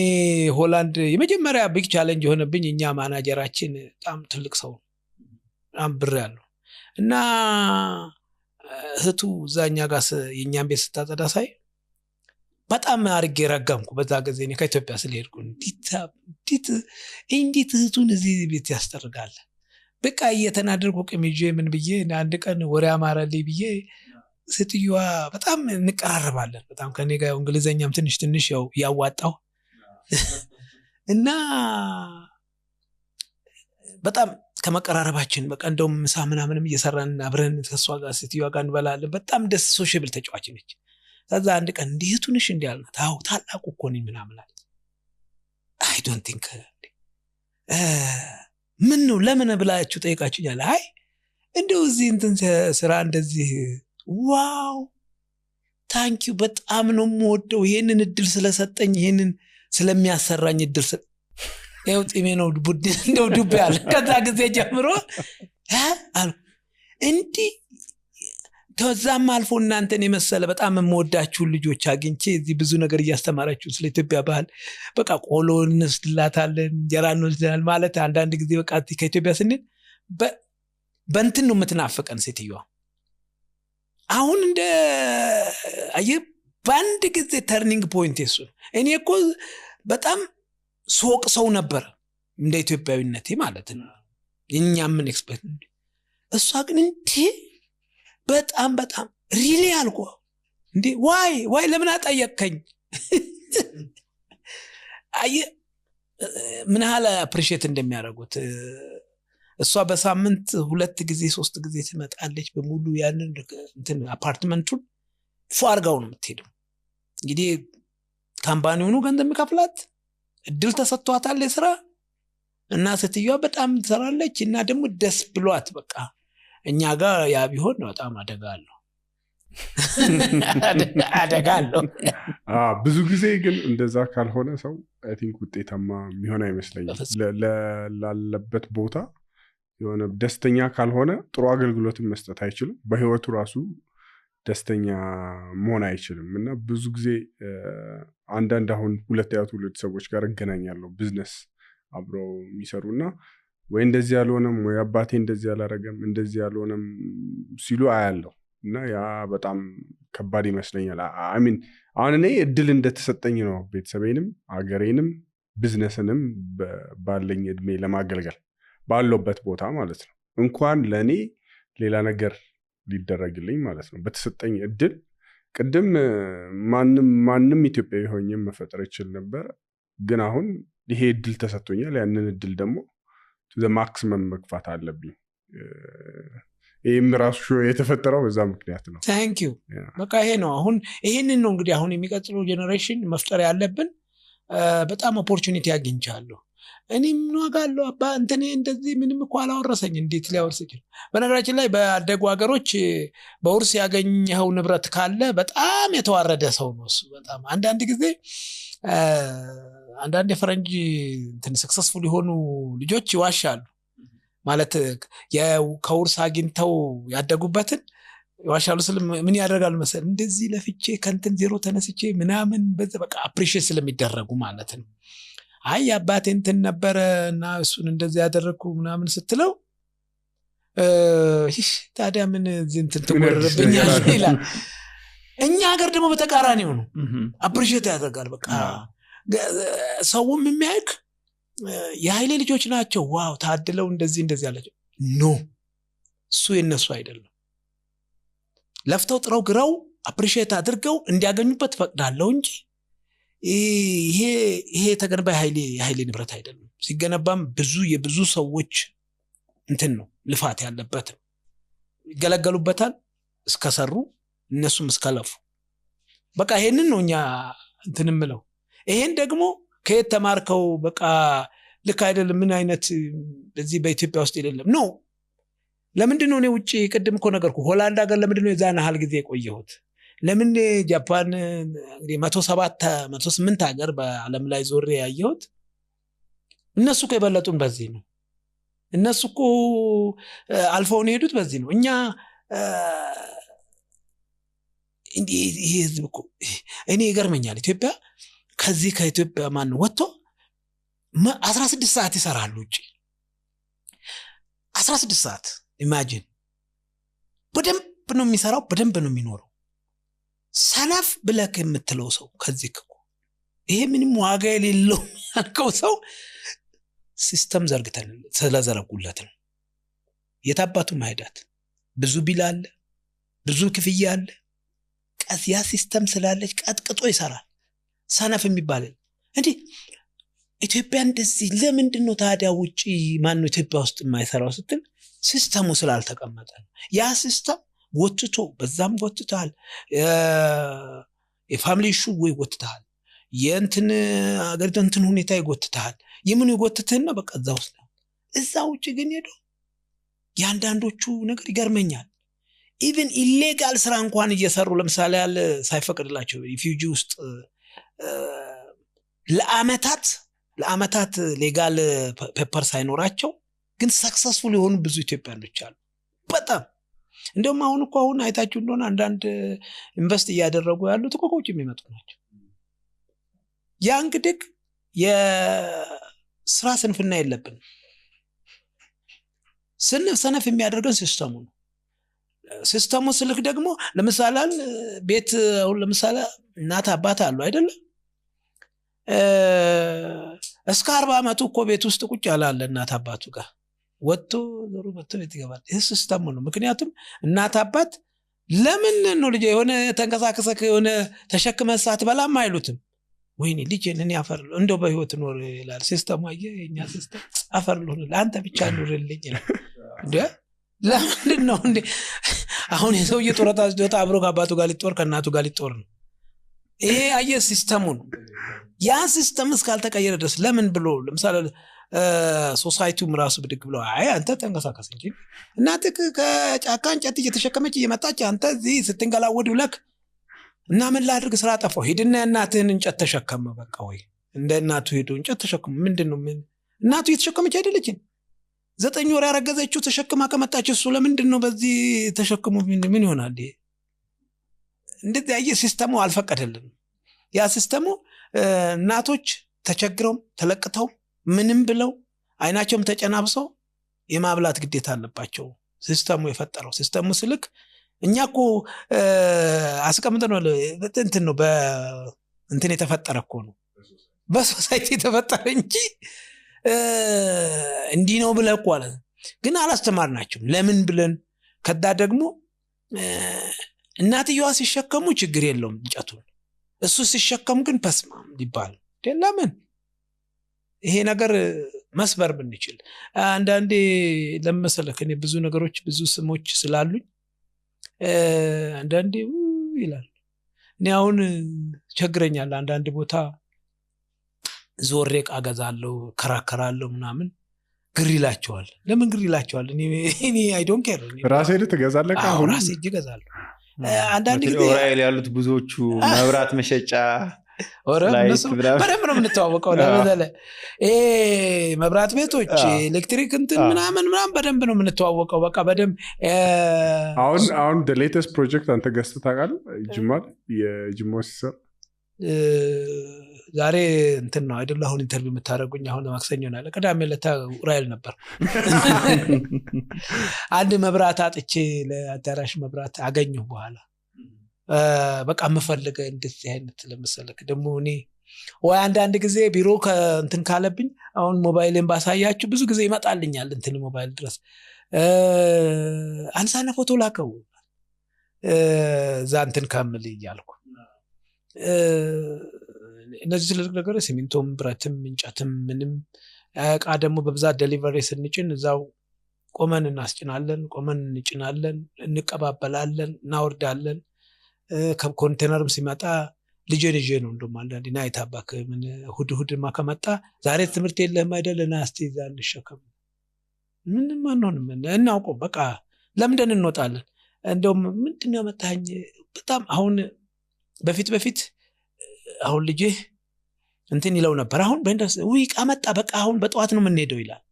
ሆላንድ የመጀመሪያ ቢግ ቻሌንጅ ሆነብኝ እኛ ማናጀራችን በጣም ትልቅ ሰው በጣም ብር ያለው እና እህቱ ዛኛ ጋር የኛን ቤት ስታጸዳ ሳይ በጣም አርጌ ረጋምኩ በዛ ጊዜ እኔ ከኢትዮጵያ ስለሄድኩ እንዴት እህቱን እዚህ ቤት ያስጠርጋል በቃ እየተናደርኩ ቅምጄ ምን ብዬ አንድ ቀን ወሬ አማራልኝ ብዬ ስትዩዋ በጣም እንቀራረባለን በጣም ከኔ ጋር እንግሊዘኛም ትንሽ ያው ያዋጣው እና በጣም ከመቀራረባችን በቃ እንደውም ምሳ ምናምንም እየሰራን አብረን ከሷ ጋር ስትዩዋ ጋር እንበላለን በጣም ደስ ሶሻብል ተጫዋች ነች ከዛ አንድ ቀን እንዴቱንሽ እንዲያልና ታው ታላቁ እኮ ነኝ ምናምን አለች አይ ዶንት ቲንክ ምን ነው ለምን ብላችሁ ጠይቃችሁኛል አይ እንደው እዚህ እንትን ስራ እንደዚህ ዋው ታንኪዩ በጣም ነው የምወደው ይሄንን እድል ስለሰጠኝ ይሄንን ስለሚያሰራኝ እድል ያው ጢሜ ነው ቡድን እንደው ዱብ ያለ ከዛ ጊዜ ጀምሮ አሉ እንዲ ተዛም አልፎ እናንተን የመሰለ በጣም የምወዳችሁ ልጆች አግኝቼ እዚህ ብዙ ነገር እያስተማራችሁ ስለ ኢትዮጵያ ባህል በቃ ቆሎ እንስላታለን እንጀራ እንወስዳለን ማለት አንዳንድ ጊዜ በቃ ከኢትዮጵያ ስንል በእንትን ነው የምትናፈቀን ሴትዮዋ አሁን እንደ በአንድ ጊዜ ተርኒንግ ፖይንት የሱ እኔ እኮ በጣም ሶቅ ሰው ነበር እንደ ኢትዮጵያዊነቴ ማለት ነው እኛ ምን ኤክስፔክት እሷ ግን እንዴ በጣም ሪሊ አልኩ እንዴ ዋይ ለምን አጠየቅከኝ ምን ሀላ አፕሪሺየት እንደሚያደርጉት እሷ በሳምንት 2 ጊዜ 3 ጊዜ ትመጣለች በሙሉ ያንን እንትን አፓርትመንቱን ፏርጋው ነው የምትሄደው እንግዲህ ካምፓኒው ገንዘብ የሚከፍላት እድል ተሰጥቷታል ለስራ እና ስትየዋ በጣም ትሰራለች እና ደግሞ ደስ ብሏት በቃ እኛ ጋር ያ ቢሆን በጣም አደጋለሁ ብዙ ጊዜ ግን እንደዛ ካልሆነ ሰው አይ ቲንክ ውጤታማ የሚሆን አይመስለኝም ላለበት ቦታ የሆነ ደስተኛ ካልሆነ ጥሩ አገልግሎትን መስጠት አይችልም በህይወቱ ራሱ ደስተኛ መሆን አይችልም እና ብዙ ጊዜ አንዳንድ አሁን ሁለት ሰዎች ጋር እገናኛለሁ ቢዝነስ አብረው የሚሰሩና ወይ እንደዚህ ያልሆነም ወይ አባቴ እንደዚህ ያላረገም እንደዚህ ያልሆነም ሲሉ አያለው እና ያ በጣም ከባድ ይመስለኛል አሚን አሁን እኔ እድል እንደተሰጠኝ ነው ቤተሰቤንም አገሬንም ቢዝነስንም ባለኝ እድሜ ለማገልገል ባለውበት ቦታ ማለት ነው እንኳን ለኔ ሌላ ነገር ሊደረግልኝ ማለት ነው በተሰጠኝ እድል ቅድም ማንም ኢትዮጵያዊ ሆኜ መፈጠር ይችላል ነበር ግን አሁን ይሄ እድል ተሰጥቶኛል ያንን እድል ደግሞ to the maximum መግፋት አለብኝ ይሄም ራሱ የተፈጠረው በዛ ምክንያት ነው thank you በቃ ይሄ ነው አሁን ይሄንን ነው እንግዲህ አሁን የሚቀጥለው ጄነሬሽን መፍጠር ያለብን በጣም ኦፖርቹኒቲ አግኝቻለሁ እኔም ዋጋለሁ አባ እንተኔ እንደዚህ ምንም እኮ አላወረሰኝ እንዴት ሊያወርስ ይችላል በነገራችን ላይ በአደጉ ሀገሮች በውርስ ያገኘው ንብረት ካለ በጣም የተዋረደ ሰው ነው እሱ በጣም አንዳንድ ጊዜ አንዳንድ የፈረንጅ እንትን ሰክሰስፉል የሆኑ ልጆች ይዋሻሉ ማለት ከውርስ አግኝተው ያደጉበትን ይዋሻሉ ስለ ምን ያደርጋሉ መሰል እንደዚህ ለፍቼ ከንትን ዜሮ ተነስቼ ምናምን በቃ አፕሪሺየት ስለሚደረጉ ማለት ነው አይ አባቴ እንትን ነበረና እሱን እንደዚህ ያደረኩ ምናምን ስትለው ታዲያ ምን እንትን ተወረረብኛል ይላል እኛ ሀገር ደግሞ በተቃራኒው ነው አፕሪሺየት ያደርጋል በቃ ሰውም የሚያይክ የኃይሌ ልጆች ናቸው ዋው ታድለው እንደዚህ ያላቸው ኖ እሱ የነሱ አይደለም ለፍተው ጥረው ግረው አፕሪሺየት አድርገው እንዲያገኙበት ፈቅዳለው እንጂ ይሄ ተገነባ የኃይሌ ንብረት አይደለም ሲገነባም የብዙ ሰዎች እንትን ነው ልፋት ያለበት ይገለገሉበታል እስከሰሩ እነሱም እስከለፉ በቃ ይሄንን ነው እኛ እንትንምለው ይሄን ደግሞ ከየት ተማርከው በቃ ልክ አይደለም ምን አይነት በዚህ በኢትዮጵያ ውስጥ አይደለም ነው ለምንድን ነው እኔ ውጪ ቅድም እኮ ነገርኩ ሆላንድ ሀገር ለምንድን ነው የዛን ሀል ጊዜ ቆየሁት ለምን ጃፓን እንግዲህ 108 ሀገር በአለም ላይ ዞሬ ያየሁት እነሱ ከበለጡን በዚህ ነው እነሱ እኮ አልፈው ነው ሄዱት በዚህ ነው እኛ ይሄ ህዝብ እኮ እኔ ይገርመኛል ኢትዮጵያ ከዚህ ከኢትዮጵያ ማን ወጥቶ 16 ሰዓት ይሰራሉ ውጪ 16 ሰዓት ኢማጂን በደንብ ነው የሚሰራው በደንብ ነው የሚኖረው ሰነፍ ብለክ የምትለው ሰው ከዚህ እኮ ይሄ ምንም ዋጋ የሌለው ያልከው ሰው ሲስተም ዘርግተን ስለዘረጉለት ነው የታባቱ ማይዳት ብዙ ቢላል ብዙ ክፍያ አለ ቀዚያ ሲስተም ስላለች ቀጥቅጦ ይሰራል ሰነፍ የሚባል እንዴ ኢትዮጵያ እንደዚህ ለምንድን ነው ታዲያ ውጪ ማን ነው ኢትዮጵያ ውስጥ የማይሰራው ስትል ሲስተሙ ስላልተቀመጠ ያ ሲስተም ወጥቶ በዛም ወጥቷል የፋሚሊ ሹ ወይ ወጥቷል የእንትን አገሪቱ እንትን ሁኔታ ይጎትታል የምን ይጎትተና በቃ እዛው ውጪ ግን ሄዶ ያንዳንዶቹ ነገር ይገርመኛል ኢቭን ኢሌጋል ስራ እንኳን እየሰሩ ለምሳሌ ያለ ሳይፈቅድላቸው ሪፊውጂ ውስጥ ለአመታት ሌጋል ፔፐር ሳይኖራቸው ግን ሰክሰስፉል የሆኑ ብዙ ኢትዮጵያኖች አሉ በጣም እንደውም አሁን አይታችሁ እንደሆነ አንዳንድ ኢንቨስት እያደረጉ ያሉት እኮ ከውጭ የሚመጡ ናቸው። ያ እንግዲህ የስራ ስንፍና የለብን። ሰነፍ የሚያደርገን ሲስተሙ ነው። ሲስተሙ ስልክ ደግሞ ለምሳሌ ቤት አሁን ለምሳሌ እናት አባት አሉ አይደለ? እስከ 40 ዓመቱ እኮ ቤት ውስጥ ቁጭ ያላለ እናት አባቱ ጋር ወጥቶ ዞሮ ወጥቶ ቤት ይገባል። ይህ ሲስተሙ ነው። ምክንያቱም እናት አባት ለምን ነው ልጅ የሆነ ተንቀሳቀሰክ የሆነ ተሸክመህ ሳትበላም አይሉትም። ወይኔ ልጅ እኔ አፈር እንደው በህይወት ኖር ይላል ሲስተሙ። የኛ ሲስተም አፈር ሎን ለአንተ ብቻ ኑርልኝ ይላል። እንዴ ለምን ነው እንዴ? አሁን የሰውዬ ጦርታ ሲወጣ አብሮ ከአባቱ ጋር ሊጦር ከእናቱ ጋር ሊጦር ነው። ይሄ አየ ሲስተሙ ነው። ያ ሲስተም እስካልተቀየረ ድረስ ለምን ብሎ ለምሳሌ ሶሳይቲውም ራሱ ብድግ ብሎ አይ አንተ ተንቀሳቀስ እንጂ እናትህ ከጫካ እንጨት እየተሸከመች እየመጣች አንተ እዚህ ስትንገላወድ ብለክ እና ምን ላድርግ ስራ ጠፋው ሄድና እናትህን እንጨት ተሸከመ። በቃ ወይ እንደ እናቱ ሄዶ እንጨት ተሸከመ። ምንድነው ምን እናቱ እየተሸከመች አይደለችም? 9 ወር ያረገዘችው ተሸክማ ከመጣች እሱ ለምንድነው በዚህ ተሸክሞ ምን ይሆናል? እንደዚህ አየ ሲስተሙ አልፈቀደልንም። ያ ሲስተሙ እናቶች ተቸግረው ተለቅተው ምንም ብለው አይናቸውም ተጨናብሰው የማብላት ግዴታ አለባቸው። ሲስተሙ የፈጠረው ሲስተሙ ስልክ እኛኮ አስቀምጠነው እንትን ነው በእንትን የተፈጠረ እኮ ነው በሶሳይቲ የተፈጠረ እንጂ እንዲህ ነው ብለህ እኮ አለ። ግን አላስተማርናቸውም። ለምን ብለን ከዳ ደግሞ እናትየዋ ሲሸከሙ ችግር የለውም እንጨቱን፣ እሱ ሲሸከም ግን ተስማም ይባል። ለምን ይሄ ነገር መስበር ብንችል አንዳንዴ ለመሰለክ እኔ ብዙ ነገሮች ብዙ ስሞች ስላሉኝ አንዳንዴ ይላል። እኔ አሁን ቸግረኛል አንዳንድ ቦታ ዞሬ አገዛለሁ ከራከራለሁ ምናምን ግር ይላቸዋል። ለምን ግር ይላቸዋል? እኔ አይ ዶንት ኬር ራሴ ልትገዛለህ አሁን ራሴ እገዛለሁ። አንዳንድ ጊዜ ኦራይል ያሉት ብዙዎቹ መብራት መሸጫ በደንብ ነው የምንተዋወቀው። ለምሳሌ መብራት ቤቶች ኤሌክትሪክ እንትን ምናምን በደንብ ነው የምንተዋወቀው። በቃ በደንብ አሁን the latest project አንተ ገዝተህ ታውቃለህ? ጅማል የጅማው ሲሰራ ዛሬ እንትን ነው አይደል? አሁን ኢንተርቪው የምታደርጉኝ አሁን ማክሰኞ ነው አለ። ቅዳሜ ለታ ኡራኤል ነበር። አንድ መብራት አጥቼ ለአዳራሽ መብራት አገኘሁ። በኋላ በቃ መፈልገ እንደዚህ አይነት ለምሳሌክ ደግሞ እኔ ወይ አንዳንድ ጊዜ ቢሮ ከእንትን ካለብኝ አሁን ሞባይልን ባሳያችሁ ብዙ ጊዜ ይመጣልኛል እንትን ሞባይል ድረስ አንሳና ፎቶ ላከው ዛንትን ካምል ይያልኩ እነዚህ ትልልቅ ነገሮች ሲሚንቶም ብረትም እንጨትም ምንም እቃ ደግሞ በብዛት ዴሊቨሪ ስንጭን እዛው ቆመን እናስጭናለን፣ ቆመን እንጭናለን፣ እንቀባበላለን፣ እናወርዳለን። ከኮንቴነርም ሲመጣ ልጄን ነው እንደውም አንዳንዴ ና የታባክ ምን ሁድማ ከመጣ ዛሬ ትምህርት የለህም አይደል ና እስቲ እዛ እንሸከም ምንም አንሆንም እናውቀው በቃ ለምንድን እንወጣለን። እንደውም ምንድነው መጣኝ በጣም አሁን በፊት አሁን ልጄ እንትን ይለው ነበር። አሁን በእንደስ ቃመጣ በቃ አሁን በጠዋት ነው የምንሄደው ይላል።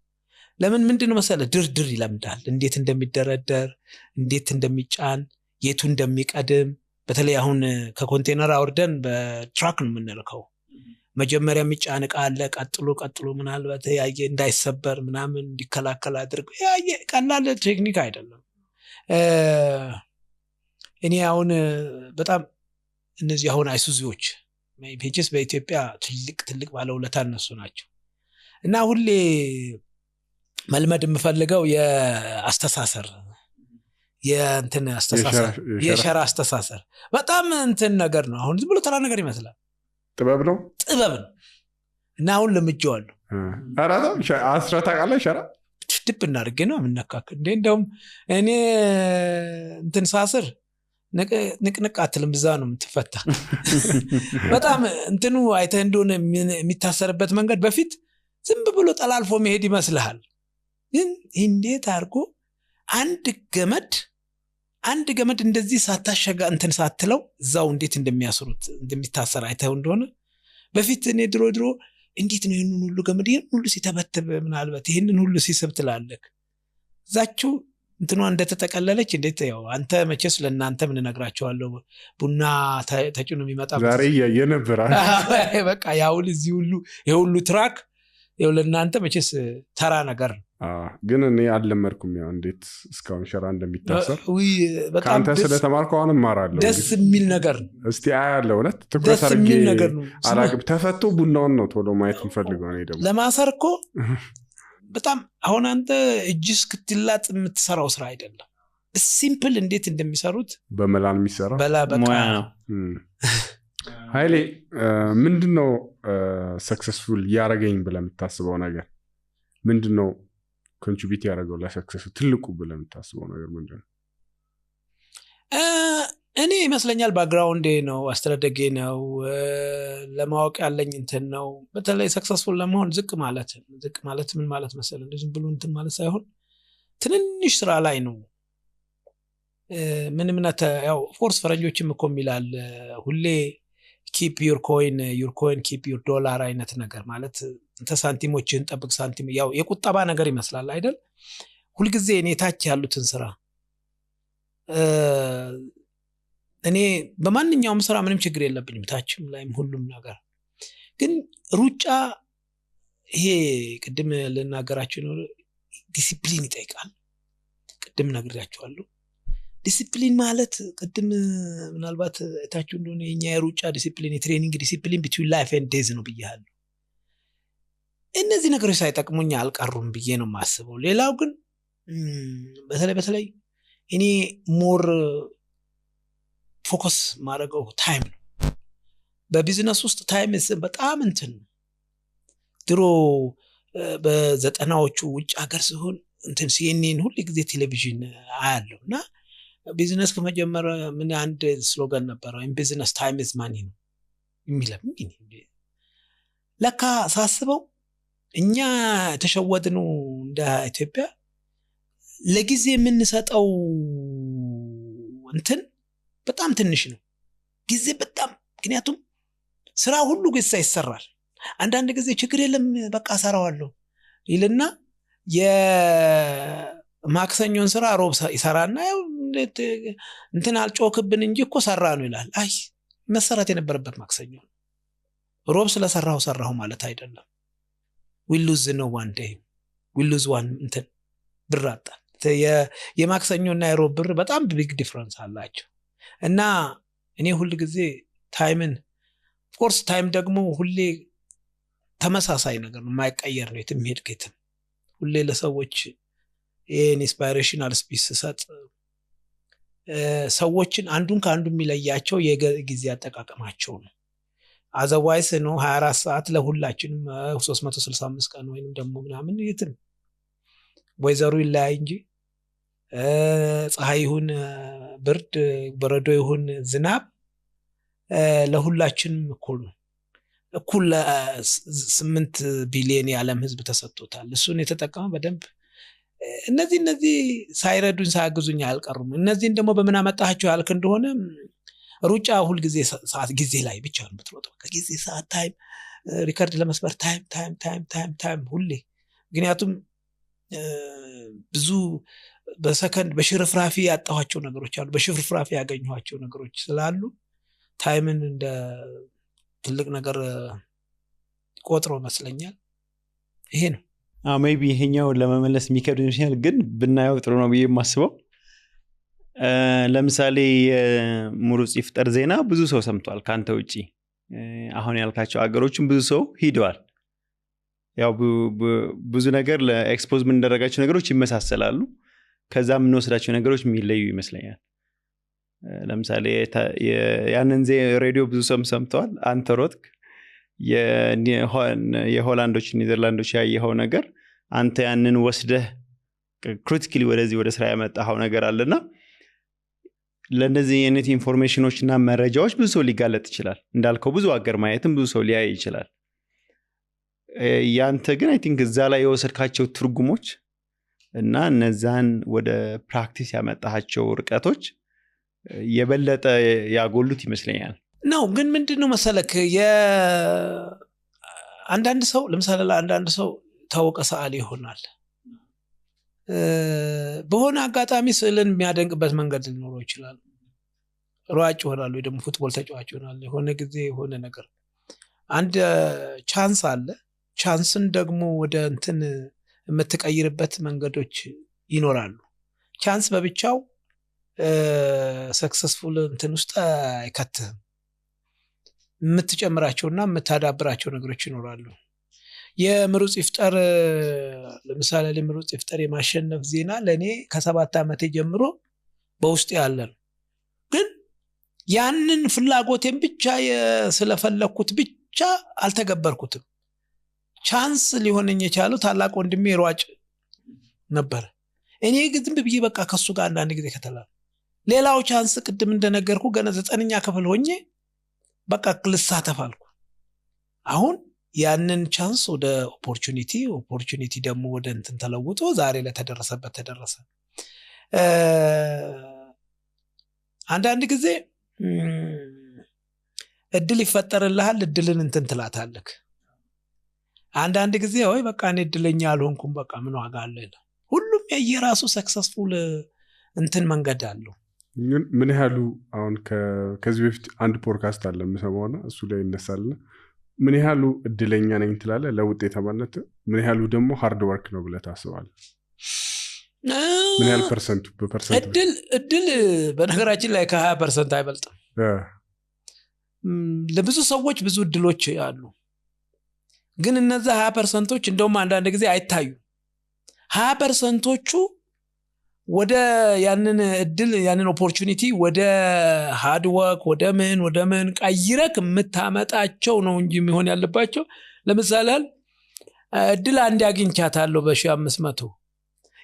ለምን ምንድነው መሰለ ድርድር ይለምዳል። እንዴት እንደሚደረደር፣ እንዴት እንደሚጫን፣ የቱ እንደሚቀድም። በተለይ አሁን ከኮንቴነር አውርደን በትራክ ነው የምንልከው። መጀመሪያ የሚጫን ዕቃ አለ፣ ቀጥሎ ምናልባት ያየ እንዳይሰበር ምናምን እንዲከላከል አድርጎ ያየ ቀላል ቴክኒክ አይደለም። እኔ አሁን በጣም እነዚህ አሁን አይሱዚዎች ፔጅስ በኢትዮጵያ ትልቅ ባለውለታ እነሱ ናቸው። እና ሁሌ መልመድ የምፈልገው የአስተሳሰር የእንትን አስተሳሰር የሸራ አስተሳሰር በጣም እንትን ነገር ነው። አሁን ዝም ብሎ ተራ ነገር ይመስላል፣ ጥበብ ነው። እና አሁን ለምጄዋለሁ። አራዳ አስራታ ቃለ ሸራ ድብ እናድርጌ ነው የምነካክ እንደውም እኔ እንትን ሳስር ንቅንቅ አትልም፣ ብዛ ነው የምትፈታ። በጣም እንትኑ አይተህ እንደሆነ የሚታሰርበት መንገድ በፊት ዝም ብሎ ጠላልፎ መሄድ ይመስልሃል። ግን እንዴት አድርጎ አንድ ገመድ እንደዚህ ሳታሸጋ እንትን ሳትለው እዛው እንዴት እንደሚያስሩት እንደሚታሰር አይተህ እንደሆነ በፊት እኔ ድሮ እንዴት ነው ይሄንን ሁሉ ገመድ ይሄን ሁሉ ሲተበተብ ምናልባት ይሄንን ሁሉ ሲስብ ትላለህ። እዛችሁ እንትኗ እንደተጠቀለለች እንዴት ያው አንተ መቼስ ለእናንተ ምን እነግራቸዋለሁ ቡና ተጭኖ የሚመጣ ዛሬ የነበረ በቃ ያውል እዚህ ሁሉ የሁሉ ትራክ ያው ለእናንተ መቼስ ተራ ነገር ነው። ግን እኔ አልለመድኩም ያው እንዴት እስካሁን ሸራ እንደሚታሰር በጣም ካንተ ስለተማርኩ አሁን እማራለሁ። ደስ የሚል ነገር ነው። እስቲ አያለሁ እውነት ትኩረት አድርጌ አላቅም። ተፈቶ ቡናውን ነው ቶሎ ማየት የምፈልገው እኔ ደግሞ ለማሰር እኮ በጣም አሁን አንተ እጅ እስክትላጥ የምትሰራው ስራ አይደለም። ሲምፕል እንዴት እንደሚሰሩት በመላን የሚሰራው ሙያ ነው። ኃይሌ ምንድነው ሰክሰስፉል ያረገኝ ብለህ የምታስበው ነገር ምንድነው? ኮንትሪቢዩት ያደረገው ለሰክሰሱ ትልቁ ብለህ የምታስበው ነገር ምንድነው? እኔ ይመስለኛል ባክግራውንዴ ነው፣ አስተዳደጌ ነው፣ ለማወቅ ያለኝ እንትን ነው። በተለይ ሰክሰስፉል ለመሆን ዝቅ ማለት ምን ማለት መሰለህ? እንደዚህ ብሎ እንትን ማለት ሳይሆን ትንንሽ ስራ ላይ ነው ምንም ያው ፎርስ ፈረንጆችም እኮ የሚላል ሁሌ keep your coin keep your dollar አይነት ነገር ማለት እንተ ሳንቲሞችን ጠብቅ ሳንቲም ያው የቁጠባ ነገር ይመስላል አይደል? ሁልጊዜ እኔ ታች ያሉትን ስራ እኔ በማንኛውም ስራ ምንም ችግር የለብኝም ታችም ላይም ሁሉም ነገር ግን ሩጫ ይሄ ቅድም ልናገራችሁ ነው ዲሲፕሊን ይጠይቃል። ቅድም ነግሬያችኋለሁ። ዲሲፕሊን ማለት ቅድም ምናልባት እታችሁ እንደሆነ የኛ የሩጫ ዲሲፕሊን የትሬኒንግ ዲሲፕሊን between life and death ነው ብያለሁ። እነዚህ ነገሮች ሳይጠቅሙኝ አልቀሩም ብዬ ነው የማስበው። ሌላው ግን በተለይ እኔ ሞር ፎከስ ማድረገው ታይም ነው። በቢዝነስ ውስጥ ታይም በጣም እንትን ድሮ በዘጠናዎቹ ውጭ ሀገር ሲሆን እንትን CNN ሁሉ ጊዜ ቴሌቪዥን አያለውና ቢዝነስ ከመጀመር ምን አንድ ስሎጋን ነበረው in business time is money ነው የሚለው። ለካ ሳስበው እኛ ተሸወድነው እንደ ኢትዮጵያ ለጊዜ የምንሰጠው እንትን በጣም ትንሽ ነው ጊዜ በጣም ምክንያቱም ስራ ሁሉ ጊዜ ይሰራል። አንዳንድ ጊዜ ችግር የለም በቃ ሰራዋለሁ ይልና የማክሰኞን ስራ ሮብ ይሰራና ያው እንትን አልጮክብን እንጂ እኮ ሰራ ነው ይላል። አይ መሰራት የነበረበት ማክሰኞ ሮብ ስለሰራው ማለት አይደለም። we lose no one day we lose one እንትን ብራጣ የማክሰኞና የሮብ ብር በጣም ቢግ ዲፈረንስ አላቸው። እና እኔ ሁሉ ጊዜ ታይምን ኦፍ ኮርስ ታይም ደግሞ ሁሌ ተመሳሳይ ነገር ነው የማይቀየር ነው የትም ሄድ ከትም ሁሌ ለሰዎች ኢንስፓይሬሽናል ስፒች ሰጥ ሰዎችን አንዱን ከአንዱ የሚለያቸው የጊዜ አጠቃቀማቸው ነው። አዘዋይስ ነው 24 ሰዓት ለሁላችንም 365 ቀን ወይንም ደግሞ ምናምን የትም ወይዘሩ ይለያይ እንጂ ፀሐይ ይሁን ብርድ በረዶ ይሁን ዝናብ ለሁላችንም እኩል 8 ቢሊዮን የዓለም ህዝብ ተሰጥቶታል። እሱን የተጠቀመ በደንብ እነዚህ ሳይረዱን ሳያግዙኝ አልቀሩም። እነዚህን ደግሞ በምን አመጣቸው ያልክ እንደሆነ ሩጫ ሁሉ ጊዜ ሰዓት ጊዜ ላይ ብቻ ነው የምትሮጠው። ከጊዜ ሰዓት ታይም ሪከርድ ለመስበር ታይም ሁሌ ምክንያቱም ብዙ በሰከንድ በሽርፍራፊ ያጣኋቸው ነገሮች አሉ። በሽርፍራፊ ያገኘኋቸው ነገሮች ስላሉ ታይምን እንደ ትልቅ ነገር ቆጥሮ መስለኛል። ይሄ ነው ሜቢ ይሄኛው ለመመለስ የሚከብድ ይመስላል ግን ብናየው ጥሩ ነው ብዬ የማስበው ለምሳሌ ሙሩጽ ይፍጠር ዜና ብዙ ሰው ሰምቷል ካንተ ውጪ። አሁን ያልካቸው አገሮችን ብዙ ሰው ሂደዋል። ያው ብዙ ነገር ለኤክስፖዝ ምን እንደረጋቸው ነገሮች ይመሳሰላሉ። ከዛ ምን ወስዳቸው ነገሮች የሚለዩ ይመስለኛል። ለምሳሌ ያንን ሬዲዮ ብዙ ሰው ሰምቷል። አንተ ሮጥክ የሆላንዶች ኔዘርላንዶች ያየኸው ነገር አንተ ያንን ወስደህ ክሪቲካሊ ወደዚህ ወደ ስራ ያመጣኸው ነገር አለና ለነዚህ አይነት ኢንፎርሜሽኖችና መረጃዎች ብዙ ሰው ሊጋለጥ ይችላል። እንዳልከው ብዙ አገር ማየትም ብዙ ሰው ሊያይ ይችላል። ያንተ ግን አይ ቲንክ እዛ ላይ የወሰድካቸው ትርጉሞች እና እነዛን ወደ ፕራክቲስ ያመጣሃቸው ርቀቶች የበለጠ ያጎሉት ይመስለኛል። ነው ግን ምንድነው መሰለክ አንዳንድ ሰው ለምሳሌ አንዳንድ ሰው ታወቀ ሰዓሊ ይሆናል። በሆነ አጋጣሚ ስዕልን የሚያደንቅበት መንገድ ሊኖረው ይችላል። ሯጭ ይሆናል ወይ ደግሞ ፉትቦል ተጫዋች ይሆናል። የሆነ ጊዜ የሆነ ነገር አንድ ቻንስ አለ። ቻንስን ደግሞ ወደ እንትን የምትቀይርበት መንገዶች ይኖራሉ። ቻንስ በብቻው ሰክሰስፉል እንትን ውስጥ አይከትህም። የምትጨምራቸውና የምታዳብራቸው ነገሮች ይኖራሉ። የምሩጽ ይፍጠር ለምሳሌ ለምሩጽ ይፍጠር የማሸነፍ ዜና ለኔ ከ7 ዓመቴ ጀምሮ በውስጥ ያለ ነው። ግን ያንን ፍላጎቴን ብቻ ስለፈለኩት ብቻ አልተገበርኩትም። ቻንስ ሊሆነኝ የቻለው ታላቅ ወንድሜ ሯጭ ነበር። እኔ ግን ብዬ በቃ ከሱ ጋር አንድ ጊዜ ከተላለ ሌላው ቻንስ ቅድም እንደነገርኩ ገና 9ኛ ክፍል ሆኜ በቃ ልሳተፍ አልኩ። አሁን ያንን ቻንስ ወደ ኦፖርቹኒቲ ደግሞ ወደ እንትን ተለውጦ ዛሬ ለተደረሰበት ተደረሰ። አንዳንድ ጊዜ እድል ይፈጠርልሃል፣ እድልን እንትን ትላታለህ። አንዳንድ ጊዜ ወይ በቃ እኔ እድለኛ አልሆንኩም በቃ ምን ዋጋ አለ። ሁሉም የየራሱ ሰክሰስፉል እንትን መንገድ አለው። ምን ያህሉ አሁን ከዚህ በፊት አንድ ፖድካስት አለ የምሰማውና እሱ ላይ ይነሳልና ምን ያህሉ እድለኛ ነኝ ትላለህ ለውጤታማነት፣ ምን ያህሉ ደግሞ ሃርድ ወርክ ነው ብለህ ታስባለህ? ምን ያህል ፐርሰንቱ በፐርሰንት? እድል በነገራችን ላይ ከ20% አይበልጥም። ለብዙ ሰዎች ብዙ እድሎች አሉ። ግን እነዛ 20%ዎች እንደውም አንዳንድ ጊዜ አይታዩ። 20%ዎቹ ወደ ያንን እድል ያንን ኦፖርቹኒቲ ወደ ሃርድ ወርክ ወደ ምን ቀይረክ የምታመጣቸው ነው እንጂ የሚሆን ያለባቸው። ለምሳሌ እድል አንድ አግኝቻታለሁ በ1500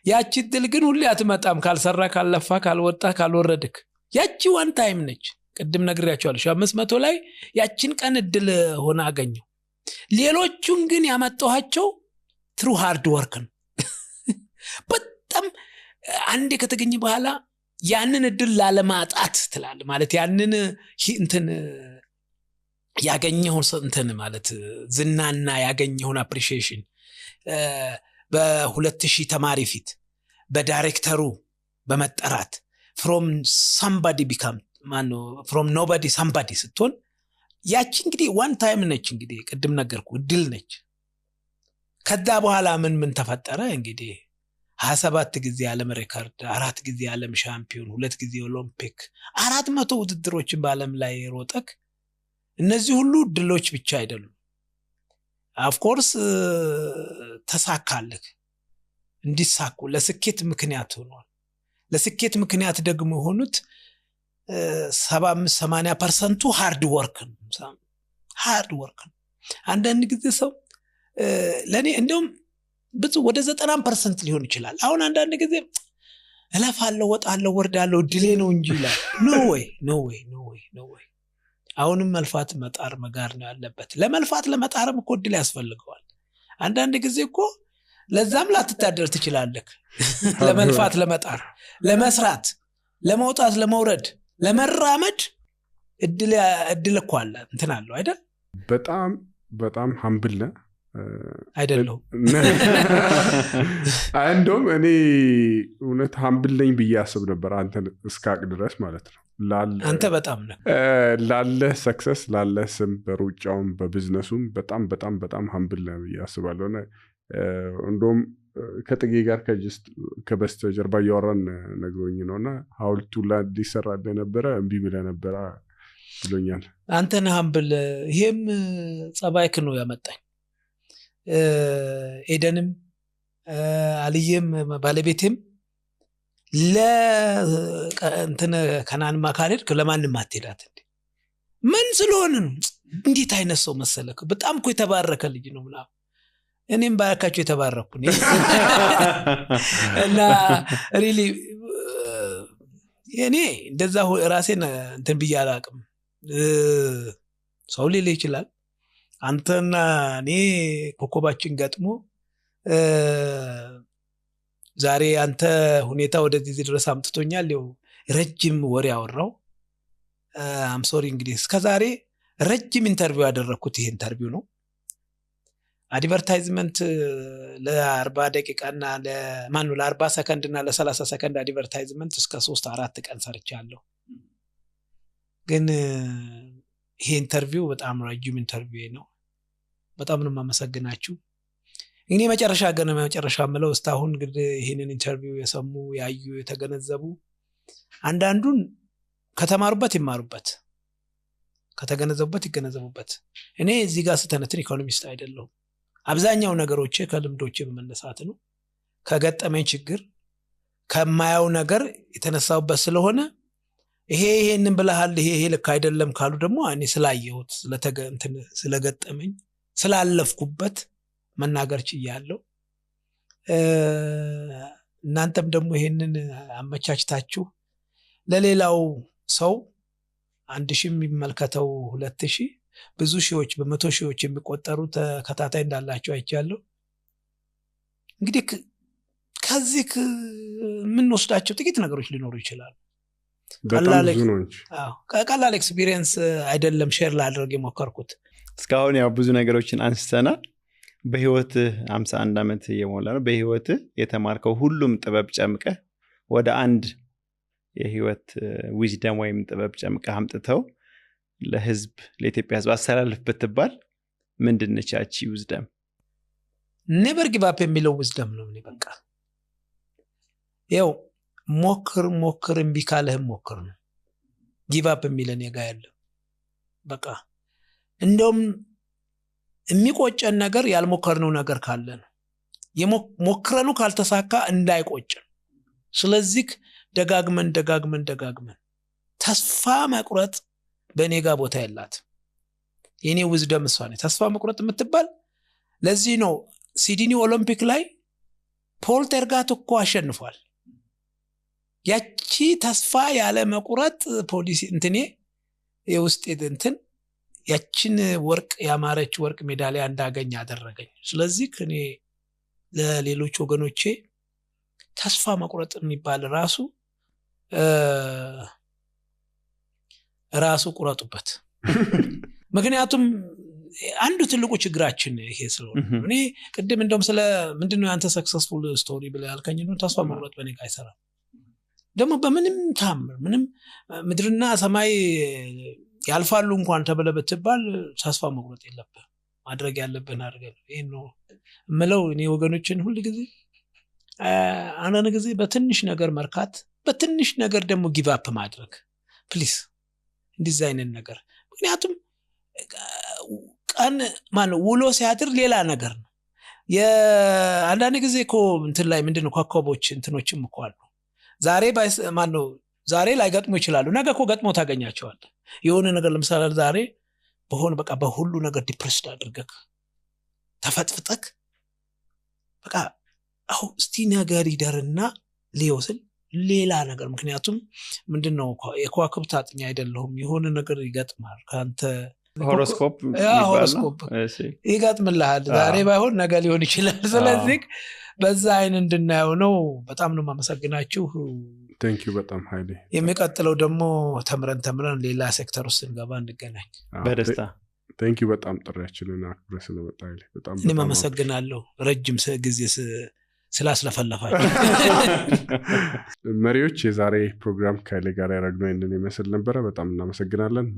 ያቺ እድል ግን ሁሌ አትመጣም ካልሰራ ካልለፋ ካልወጣ ካልወረድክ። ያቺ ዋን ታይም ነች። ቅድም ነግሬያቸዋለሁ 1500 ላይ ያቺን ቀን እድል ሆነ አገኘው። ሌሎቹን ግን ያመጣኋቸው ትሩ ሃርድ ወርክ ነው። በጣም አንዴ ከተገኘ በኋላ ያንን እድል ላለማጣት ትላለህ ማለት ያንን እንትን ያገኘውን እንትን ማለት ዝናና ያገኘውን አፕሪሺዬሽን በ2000 ተማሪ ፊት በዳይሬክተሩ በመጠራት from somebody become from nobody somebody ስትሆን ያቺ እንግዲህ ዋን ታይም ነች። እንግዲህ ቅድም ነገርኩ እድል ነች። ከዛ በኋላ ምን ተፈጠረ እንግዲህ 27 ጊዜ ዓለም ሬኮርድ፣ 4 ጊዜ ዓለም ሻምፒዮን፣ 2 ጊዜ ኦሎምፒክ፣ 400 ውድድሮችን በዓለም ላይ ሮጠክ። እነዚህ ሁሉ ድሎች ብቻ አይደሉም። ኦፍ ኮርስ ተሳካልክ። እንዲሳኩ ለስኬት ምክንያት ሆኗል። ለስኬት ምክንያት ደግሞ ሆኑት 75-80% ሃርድ ወርክ ነው። ሃርድ ወርክ ነው። አንዳንድ ጊዜ ሰው ለኔ እንደውም ብዙ ወደ 90% ሊሆን ይችላል። አሁን አንዳንድ ጊዜ እለፋለሁ፣ ወጣለሁ፣ ወርዳለሁ ድሌ ነው እንጂ ይላል። ኖ ዌይ አሁንም መልፋት መጣር መጋር ነው ያለበት። ለመልፋት ለመጣርም እኮ ድል ያስፈልገዋል። አንዳንድ ጊዜ እኮ ለዛም ላትታደር ትችላለህ። ለመልፋት ለመጣር፣ ለመስራት፣ ለመውጣት፣ ለመውረድ፣ ለመራመድ እድል እኮ አለ እንትን አለው አይደል? በጣም ሃምብል ነህ አይደለም? እንደውም እኔ እውነት ሃምብል ነኝ ብዬ አስብ ነበር አንተን እስካቅ ድረስ ማለት ነው። አንተ በጣም ነህ ላለ ሰክሰስ ላለ ስም በሩጫውም በቢዝነሱም በጣም ሃምብል ነህ ብዬ አስባለሁ። እንደውም ከጥጌ ጋር ከበስተጀርባ እያወራን ነግሮኝ ነውና ሐውልቱ ላይ ሊሰራ እንደነበረ እምቢ ብለህ ነበር ብሎኛል። አንተ ነህ ሃምብል። ይሄም ጸባይክ ነው ያመጣኝ። ኤደንም አልየም ባለቤቴም ለእንትን ከናንማ ካልሄድክ ለማንም አትሄዳት እንዴ? ምን ስለሆነ ነው? እንዴት አይነት ሰው መሰለክ? በጣም እኮ የተባረከ ልጅ ነው ምናምን። እኔም ባረካቸው የተባረኩ ነኝ እና ሪሊ እኔ እንደዛ ራሴን እንትን ብዬ አላቅም። ሰው ሊል ይችላል አንተና እኔ ኮኮባችን ገጥሞ ዛሬ አንተ ሁኔታ ወደዚህ ድረስ አምጥቶኛል። ይኸው ረጅም ወሬ አወራው። አም ሶሪ እንግዲህ እስከዛሬ ረጅም ኢንተርቪው ያደረኩት ይሄ ኢንተርቪው ነው። አድቨርታይዝመንት ለ40 ደቂቃና ለ40 ሰከንድ እና ለ30 ሰከንድ አድቨርታይዝመንት እስከ 3-4 ቀን ሰርቻለሁ። ግን ይሄ ኢንተርቪው በጣም ረጅም ኢንተርቪው ነው። በጣም ነው የማመሰግናችሁ። እኔ መጨረሻ ምለው እስካሁን እንግዲህ ይሄንን ኢንተርቪው የሰሙ ያዩ የተገነዘቡ አንዳንዱን ከተማሩበት ይማሩበት፣ ከተገነዘቡበት ይገነዘቡበት። እኔ እዚህ ጋር ስተነትን ኢኮኖሚስት አይደለሁም። አብዛኛው ነገሮቼ ከልምዶቼ በመነሳት ነው። ከገጠመኝ ችግር ከማያው ነገር የተነሳውበት ስለሆነ ይሄንን ብለሃል ይሄ ልክ አይደለም ካሉ ደግሞ እኔ ስላየሁት ስለገጠመኝ ስላለፍኩበት መናገር ችያለሁ። እናንተም ደግሞ ይሄንን አመቻችታችሁ ለሌላው ሰው 1000 የሚመልከተው 2000 ብዙ ሺዎች በመቶ ሺዎች የሚቆጠሩ ተከታታይ እንዳላችሁ አይቻለሁ። እንግዲህ ከዚህ ምን ወስዳቸው ጥቂት ነገሮች ሊኖሩ ይችላል። ቀላል ኤክስፒሪየንስ አይደለም ሼር ላድርግ የሞከርኩት። እስካሁን ያው ብዙ ነገሮችን አንስተናል። በህይወት 51 ዓመት እየሞላ ነው። በህይወት የተማርከው ሁሉም ጥበብ ጨምቀህ ወደ አንድ የህይወት ዊዝደም ወይም ጥበብ ጨምቀህ አምጥተው ለህዝብ ለኢትዮጵያ ህዝብ አሰላልፍ ብትባል ምንድነች ያቺ ዊዝደም? ኔቨር ጊቭ አፕ የሚለው ዊዝደም ነው። እኔ በቃ ያው ሞክር እምቢ ካለህም ሞክር ነው። ጊቭ አፕ የሚለን የጋ ያለ በቃ እንደውም የሚቆጨን ነገር ያልሞከርነው ነገር ካለ ነው። የሞክረነው ካልተሳካ እንዳይቆጭን። ስለዚህ ደጋግመን ተስፋ መቁረጥ በእኔ ጋር ቦታ ያላት የኔ ዊዝደም እሷ ነች። ተስፋ መቁረጥ የምትባል ለዚህ ነው ሲድኒ ኦሎምፒክ ላይ ፖል ተርጋት እኮ አሸንፏል። ያቺ ተስፋ ያለ መቁረጥ ፖሊሲ የውስጥ ያችን ወርቅ ያማረች ወርቅ ሜዳሊያ እንዳገኝ አደረገኝ። ስለዚህ እኔ ለሌሎች ወገኖቼ ተስፋ መቁረጥ የሚባል ራሱ ቁረጡበት። ምክንያቱም አንዱ ትልቁ ችግራችን ይሄ ስለሆነ እኔ ቅድም እንደውም ስለ ምንድነው ያንተ ሰክሰስፉል ስቶሪ ብለ ያልከኝ ነው። ተስፋ መቁረጥ በእኔ ጋር አይሰራም። ደግሞ በምንም ታምር ምንም ምድርና ሰማይ ያልፋሉ እንኳን ተብለ ብትባል ተስፋ መቁረጥ የለብህም። ማድረግ ያለብህን አድርገህ ይሄ ነው ምለው። እኔ ወገኖችን ሁሉ ጊዜ አንዳንድ ጊዜ በትንሽ ነገር መርካት፣ በትንሽ ነገር ደግሞ ጊቭ አፕ ማድረግ ፕሊዝ። እንደዚህ አይነት ነገር ምክንያቱም ቀን ውሎ ሲያድር ሌላ ነገር ነው። አንዳንድ ጊዜ እኮ ላይ ምንድነው ኮከቦች እንትኖችም እኮ አሉ። ዛሬ ላይ ገጥሞ ይችላሉ፣ ነገ እኮ ገጥሞ ታገኛቸዋለህ። የሆነ ነገር ለምሳሌ ዛሬ በቃ በሁሉ ነገር ዲፕሬስድ አድርገህ ተፈጥፍጠህ በቃ እስቲ ነገር ይደርና ሊወስል ሌላ ነገር። ምክንያቱም ምንድነው የከዋክብት አጥኛ አይደለሁም። የሆነ ነገር ይገጥማል ካንተ ሆሮስኮፕ ይገጥምልሃል። ዛሬ ባይሆን ነገ ሊሆን ይችላል። ስለዚህ በዛ አይን እንድናየው ነው። በጣም ነው የማመሰግናችሁ። ቴንክ ዩ በጣም ኃይሌ። የሚቀጥለው ደግሞ ተምረን ሌላ ሴክተር ውስጥ እንገባ እንገናኝ በደስታ። ቴንክ ዩ በጣም ጥሪያችንን አክብረህ ስለመጣ ኃይሌ በጣም እኔም አመሰግናለሁ። ረጅም ጊዜ ስላስለፈለፋችሁ። መሪዎች የዛሬ ፕሮግራም ከኃይሌ ጋር ያደረግነው ይመስል ነበረ። በጣም እናመሰግናለን።